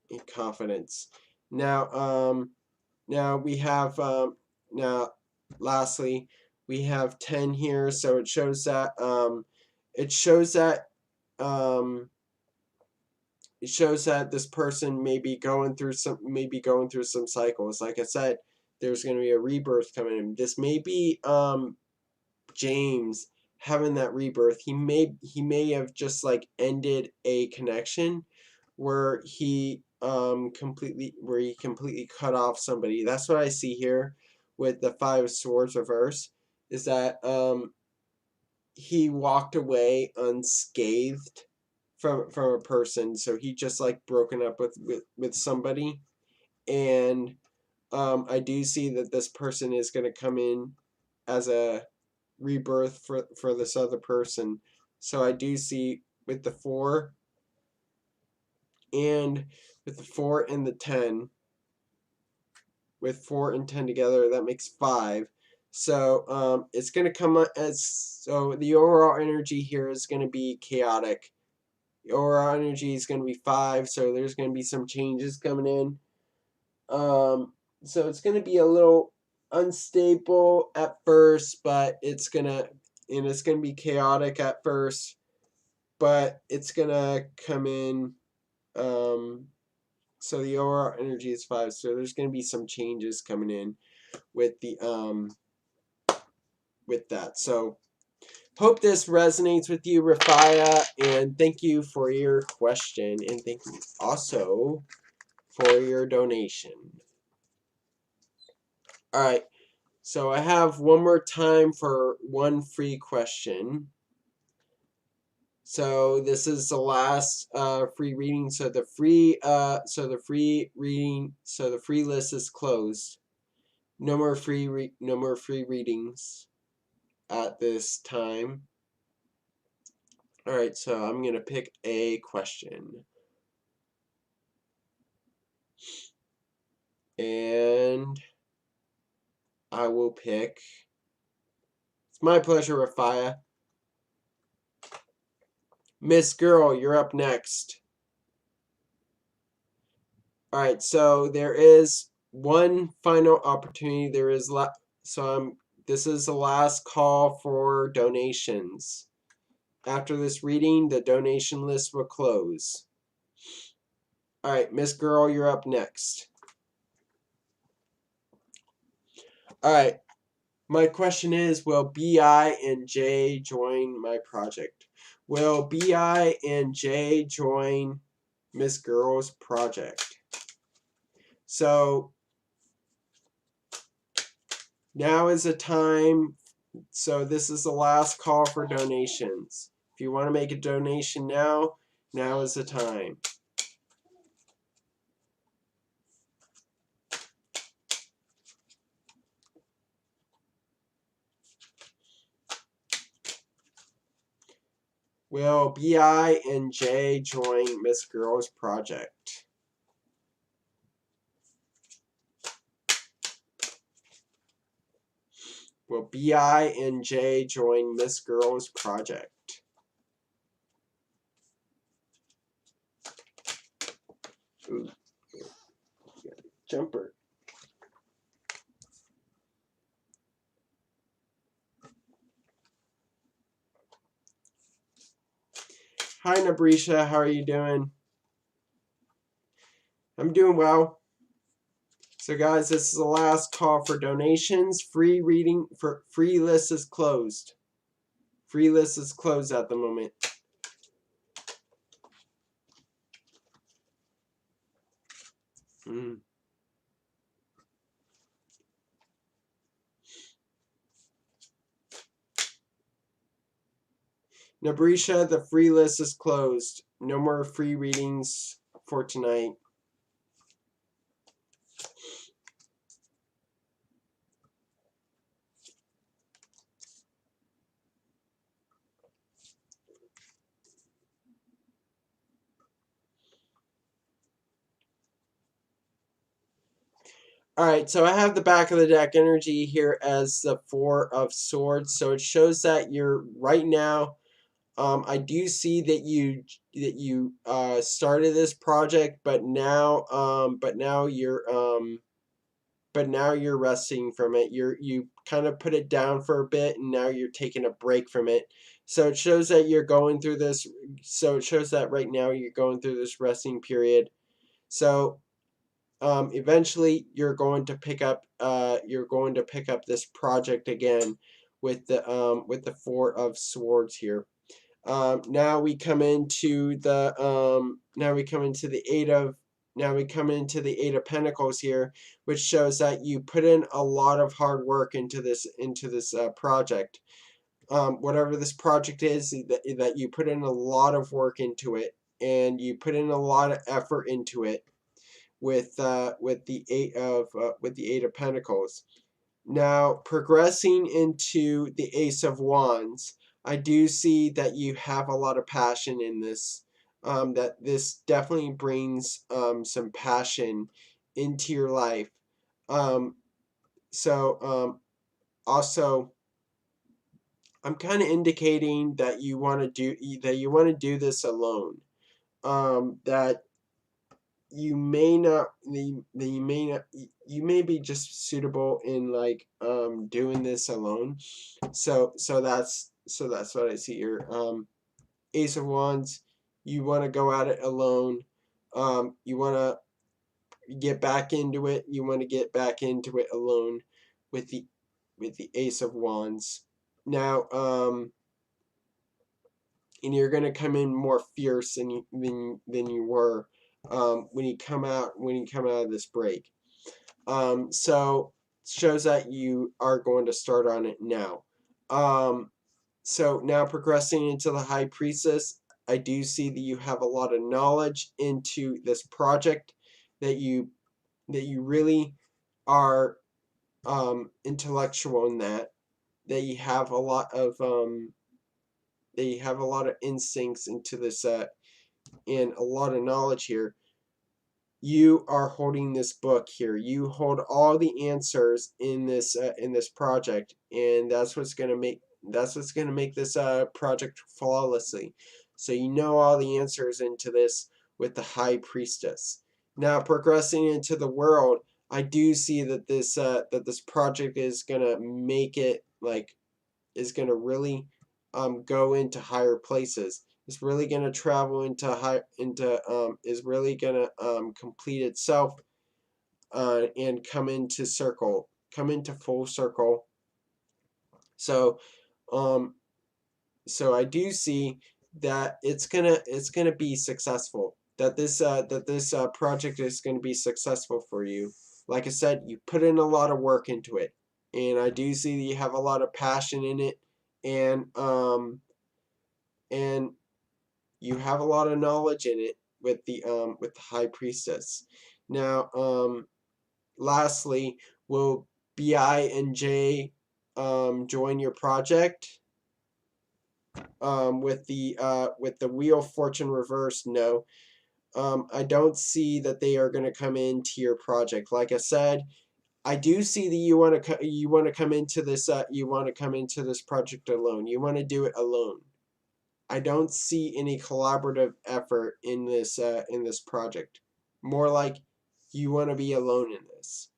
and confidence. Now we have now lastly we have 10 here, so it shows that this person may be going through some cycles. Like I said, there's going to be a rebirth coming in. This may be James having that rebirth. He may have just like ended a connection where he completely cut off somebody. That's what I see here with the 5 of Swords reverse, is that he walked away unscathed from a person. So he just like broken up with somebody, and I do see that this person is going to come in as a rebirth for this other person. So I do see with the 4 and the 10, with 4 and 10 together, that makes 5. So it's going to come as, so the overall energy here is going to be chaotic. The overall energy is going to be 5, so there's going to be some changes coming in. So it's going to be a little unstable at first, but it's going to be chaotic at first, but it's going to come in. So the overall energy is 5, so there's going to be some changes coming in with the with that. So hope this resonates with you, Rafia, and thank you for your question, and thank you also for your donation. All right, so I have one more time for one free question. So this is the last free reading. So the free list is closed. No more free readings at this time. All right, so I'm gonna pick a question, and I will pick. It's my pleasure, Rafia. Miss Girl, you're up next. All right, so there is one final opportunity. There is this is the last call for donations. After this reading, the donation list will close. All right, Miss Girl, you're up next. All right, my question is, will B.I. and J join my project? Will B.I. and J join Miss Girl's project? So now is the time. So this is the last call for donations. If you want to make a donation now is the time. Will BI and J join Miss Girls project? Will BI and J join Miss Girls project? Ooh, jumper. Hi, Nabrisha. How are you doing? I'm doing well. So, guys, this is the last call for donations. Free reading for free list is closed. Free list is closed at the moment. Nabrisha, the free list is closed. No more free readings for tonight. Alright, so I have the back of the deck energy here as the Four of Swords. So it shows that you're right now. I do see that you started this project, but now you're resting from it. You kind of put it down for a bit, and now you're taking a break from it. So it shows that you're going through this. So it shows that right now you're going through this resting period. So eventually you're going to pick up this project again with the Four of Swords here. Now we come into the Eight of Pentacles here, which shows that you put in a lot of hard work into this project. Whatever this project is, that you put in a lot of work into it, and you put in a lot of effort into it with the Eight of Pentacles. Now, progressing into the Ace of Wands, I do see that you have a lot of passion in this. That this definitely brings some passion into your life. Also, I'm kind of indicating that you want to do this alone. That you may not you may be just suitable in like doing this alone. So that's what I see here. Ace of Wands, you want to go at it alone. You want to get back into it. You want to get back into it alone with the Ace of Wands. Now and you're going to come in more fierce than you were when you come out of this break. So shows that you are going to start on it now. So now progressing into the High Priestess, I do see that you have a lot of knowledge into this project, that you really are intellectual in that you have a lot of instincts into this and a lot of knowledge here. You are holding this book here. You hold all the answers in this project, and that's what's gonna make this project flawlessly. So you know all the answers into this with the High Priestess. Now progressing into the world, I do see that this project is gonna make it is gonna really go into higher places. It's really gonna travel is really gonna complete itself and come into full circle. So I do see that it's gonna be successful. That this project is gonna be successful for you. Like I said, you put in a lot of work into it, and I do see that you have a lot of passion in it, and you have a lot of knowledge in it with the High Priestess. Now, lastly, will BI and J join your project? With the Wheel of Fortune reversed, no. I don't see that they are going to come into your project. Like I said, I do see that you want to come into this project alone. You want to do it alone. I don't see any collaborative effort in this project. More like you want to be alone in this.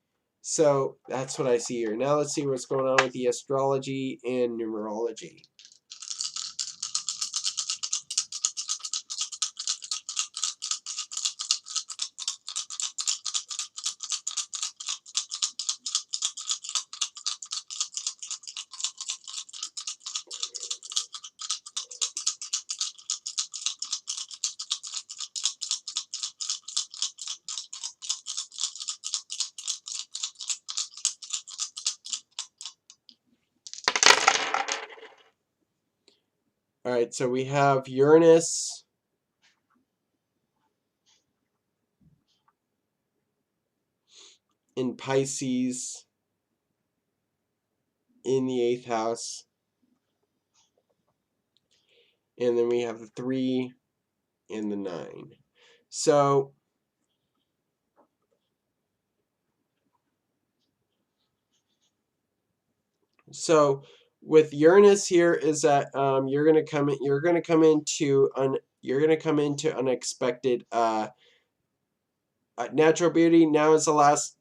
So that's what I see here. Now let's see what's going on with the astrology and numerology. All right, so we have Uranus in Pisces in the 8th house. And then we have the 3 and the 9. So with Uranus here is that you're gonna come into unexpected natural beauty. Now is the last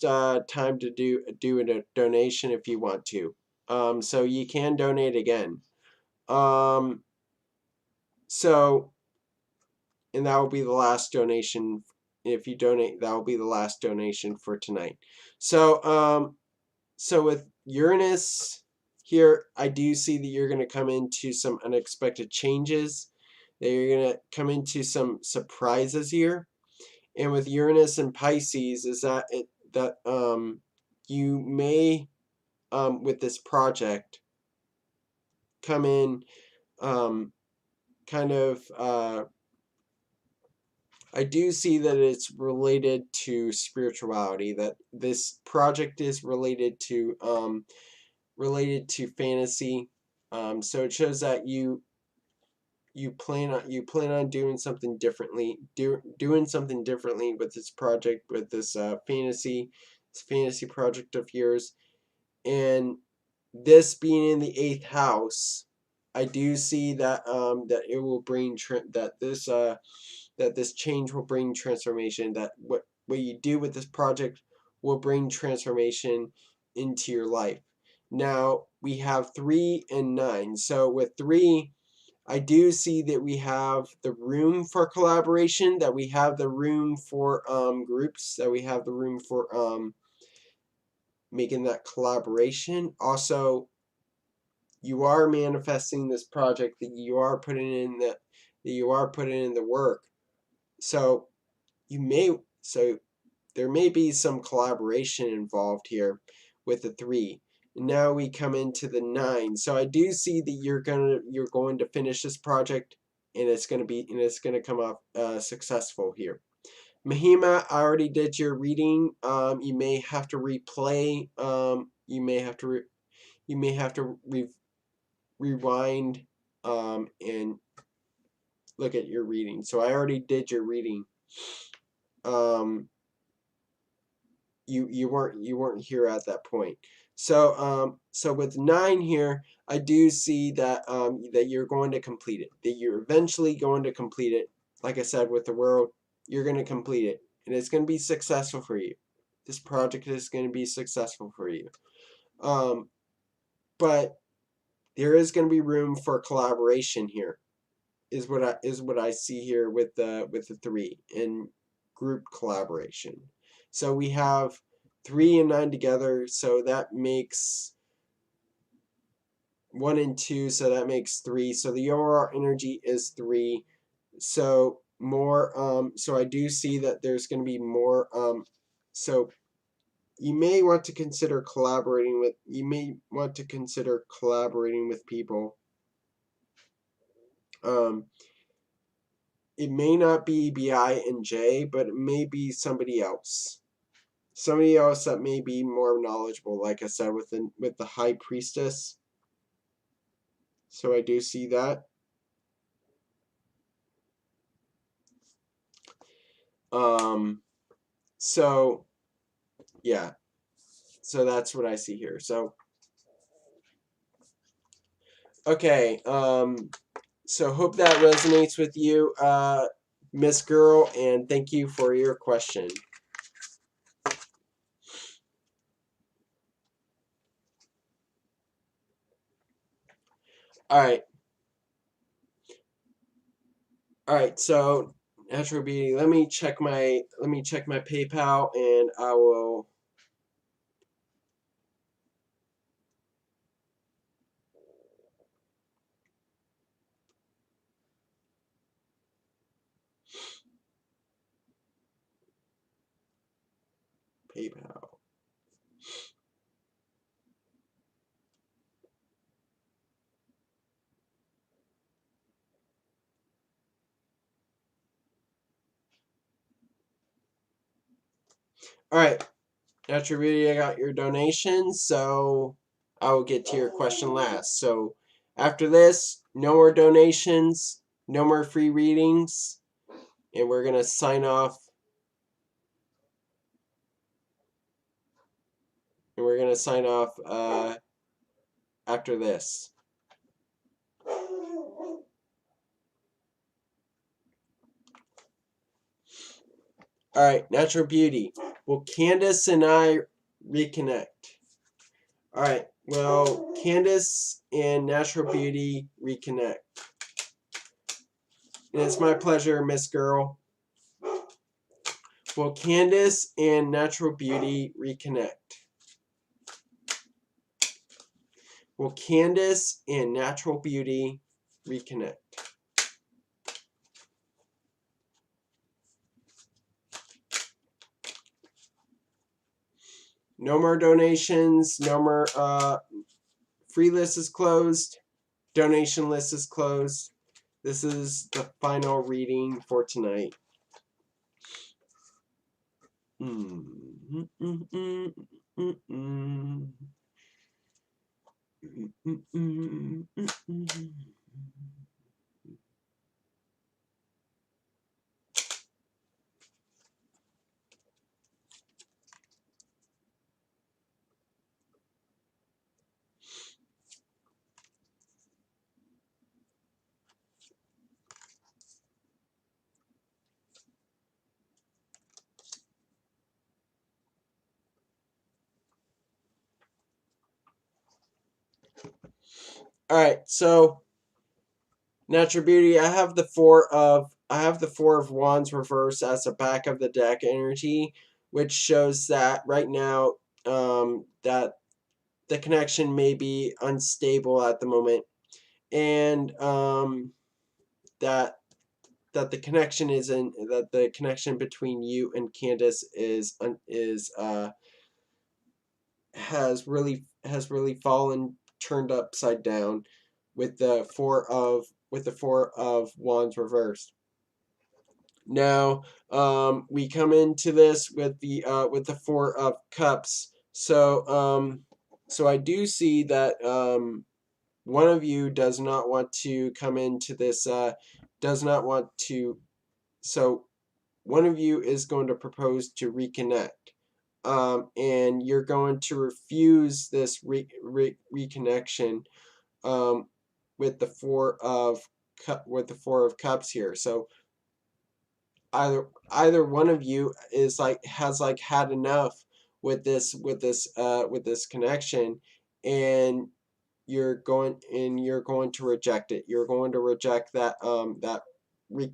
time to do a donation if you want to. So you can donate again. So and that will be the last donation. If you donate, that will be the last donation for tonight. So so with Uranus here, I do see that you're going to come into some unexpected changes. That you're going to come into some surprises here. And with Uranus and Pisces, is that you may with this project come in kind of I do see that it's related to spirituality. That this project is related to fantasy. So it shows that you plan on doing something differently, doing something differently with this project, with this fantasy project of yours, and this being in the 8th house, I do see that that it will bring that this change will bring transformation. That what you do with this project will bring transformation into your life. Now we have 3 and 9. So with 3, I do see that we have the room for collaboration, that we have the room for groups, that we have the room for making that collaboration. Also, you are manifesting this project, that you are putting in the work. So there may be some collaboration involved here with the 3. Now we come into the 9. So I do see that you're going to finish this project, and it's going to come off successful here. Mahima, I already did your reading. You may have to replay. You may have to rewind and look at your reading. So I already did your reading. You weren't here at that point. So so with 9 here, I do see that that you're going to complete it. That you're eventually going to complete it. Like I said, with the world, you're going to complete it, and it's going to be successful for you. This project is going to be successful for you. But there is going to be room for collaboration here. Is what I see here with the 3 in group collaboration. So we have 3 and 9 together, so that makes 1 and 2, so that makes 3. So the overall energy is 3. So more so I do see that there's going to be more so you may want to consider collaborating with people. It may not be BI and J, but it may be somebody else. Somebody else that may be more knowledgeable, like I said, with the High Priestess. So I do see that. So yeah, so that's what I see here. So okay, so hope that resonates with you, Miss Girl, and thank you for your question. All right. All right, so Natural Beauty, let me check my PayPal, and I will. PayPal. All right, Natural Beauty, I got your donation, so I will get to your question last. So after this, no more donations, no more free readings, and we're gonna sign off. And we're gonna sign off after this. All right, Natural Beauty. Will Candace and I reconnect? All right. Well, Candace and Natural Beauty reconnect. And it's my pleasure, Miss Girl. Will Candace and Natural Beauty reconnect? Will Candace and Natural Beauty reconnect? No more donations. No more. Free list is closed. Donation list is closed. This is the final reading for tonight. All right, so Natural Beauty, I have the four of wands reversed as the back of the deck energy, which shows that right now that the connection may be unstable at the moment, and that the connection between you and Candace has really fallen, turned upside down, with the four of wands reversed. Now, we come into this with the four of cups. So I do see that one of you does not want to come into this. Does not want to. So one of you is going to propose to reconnect. And you're going to refuse this reconnection, um, with the four of cups here. So either one of you has had enough with this connection, and you're going to reject it. You're going to reject that re,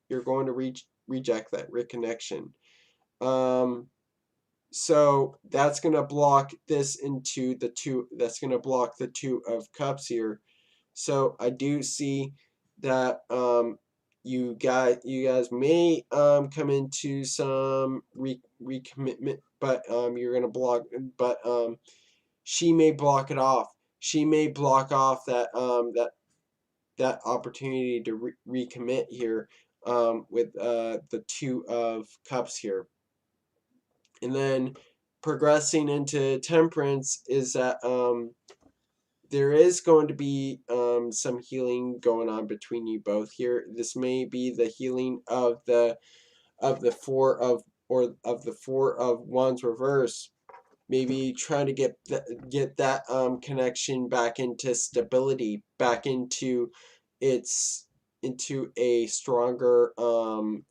you're going to reject that reconnection. So that's going to block this into the two. That's going to block the two of cups here. So I do see that you guys may come into some recommitment, but you're going to block. But she may block it off. She may block off that opportunity to recommit here, with the two of cups here. And then progressing into temperance is that there is going to be some healing going on between you both here. This may be the healing of the four of the Four of Wands reverse. Maybe trying to get that connection back into stability, back into a stronger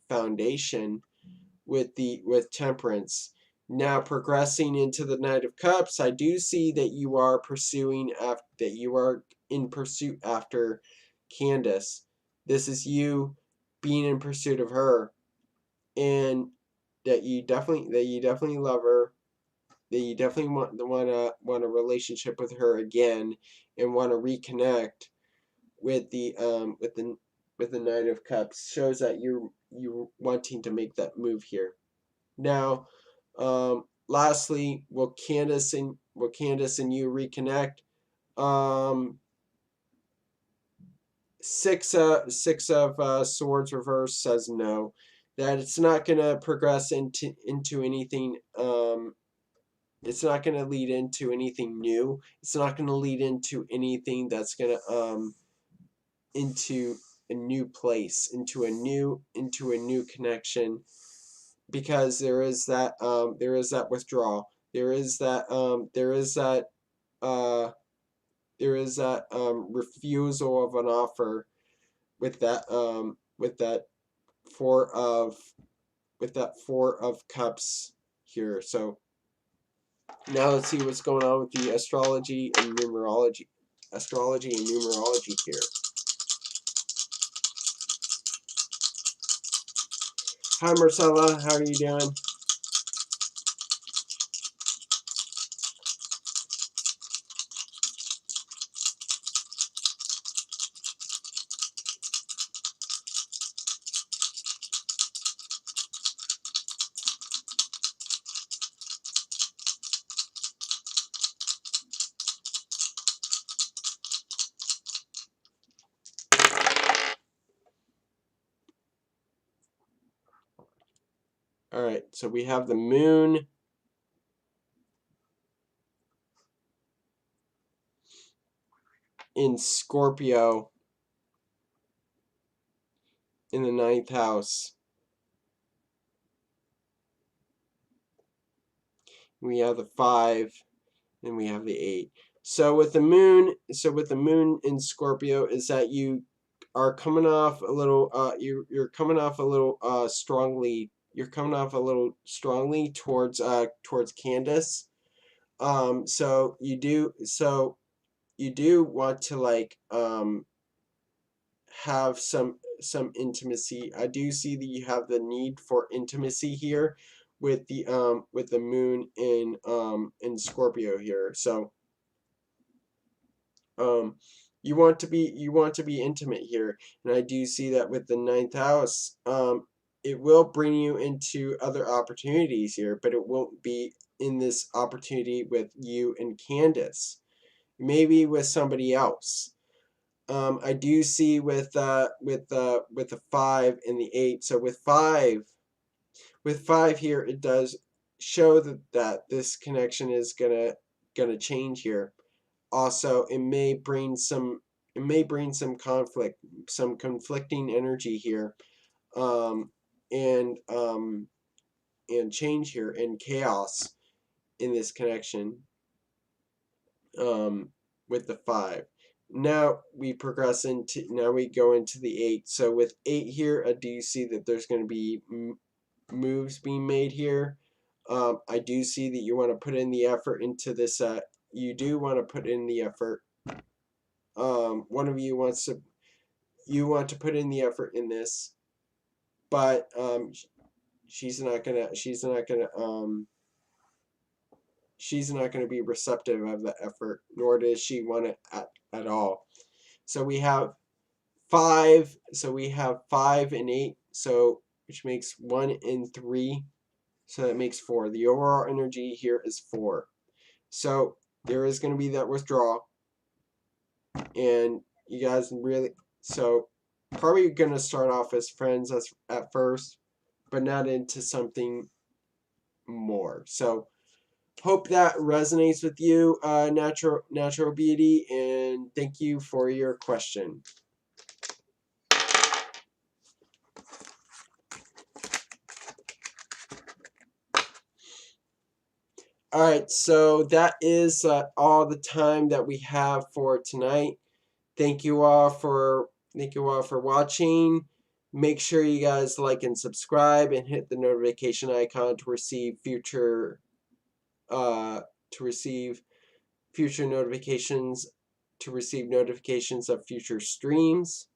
foundation with Temperance. Now progressing into the Knight of Cups, I do see that you are in pursuit after Candace. This is you being in pursuit of her, and that you definitely love her, that you definitely want a relationship with her again, and want to reconnect with the Knight of Cups. Shows that you're wanting to make that move here. Now, lastly, will Candace and you reconnect? Six of Swords reverse says no. That it's not gonna progress into anything. It's not gonna lead into anything new. It's not gonna lead into anything that's gonna into a new place, into a new connection, because there is that withdrawal. Uh there is that refusal of an offer with that four of Four of Cups here. So now let's see what's going on with the astrology and numerology here. Hi Marcella, how are you doing? All right, so we have the moon in Scorpio in the 9th house. We have the 5, and we have the 8. So with the moon in Scorpio, is that you are coming off a little you're coming off a little strongly. You're coming off a little strongly towards Candace. You do want to have some intimacy. I do see that you have the need for intimacy here with the moon in Scorpio here. So you want to be intimate here, and I do see that with the 9th house. It will bring you into other opportunities here, but it won't be in this opportunity with you and Candace. Maybe with somebody else. I do see with the 5 and the 8. So with 5 here, it does show that this connection is gonna change here. Also, it may bring some conflict, some conflicting energy here, and change here, and chaos in this connection, with the 5. Now we go into the 8. So with 8 here, I do see that there's going to be moves being made here. I do see that you want to put in the effort into this. You do want to put in the effort. One of you wants to put in the effort in this, but she's not gonna be receptive of the effort, nor does she want it at all. So we have 5. So we have 5 and 8. So which makes 1 and 3. So that makes 4. The overall energy here is 4. So there is going to be that withdrawal, and you guys really probably going to start off as friends at first, but not into something more. So hope that resonates with you, natural beauty, and thank you for your question. All right, so that is all the time that we have for tonight. Thank you all for watching. Make sure you guys like and subscribe and hit the notification icon to receive future uh to receive future notifications of future streams.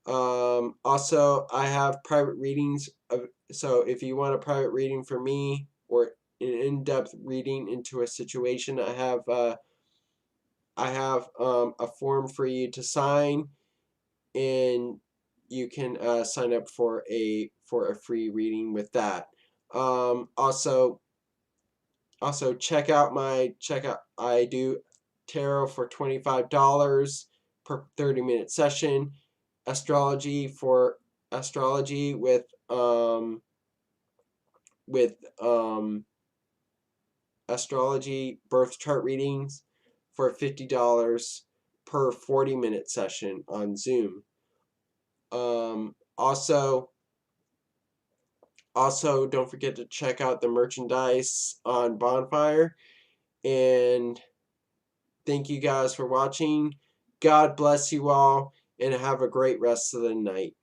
Also, I have private readings. So if you want a private reading for me or an in-depth reading into a situation, I have a form for you to sign, and you can sign up for a free reading with that. Also check out I do tarot for $25 per 30-minute session. Astrology with with um astrology birth chart readings for $50 per 40-minute session on Zoom. Also, don't forget to check out the merchandise on Bonfire. And thank you guys for watching. God bless you all, and have a great rest of the night.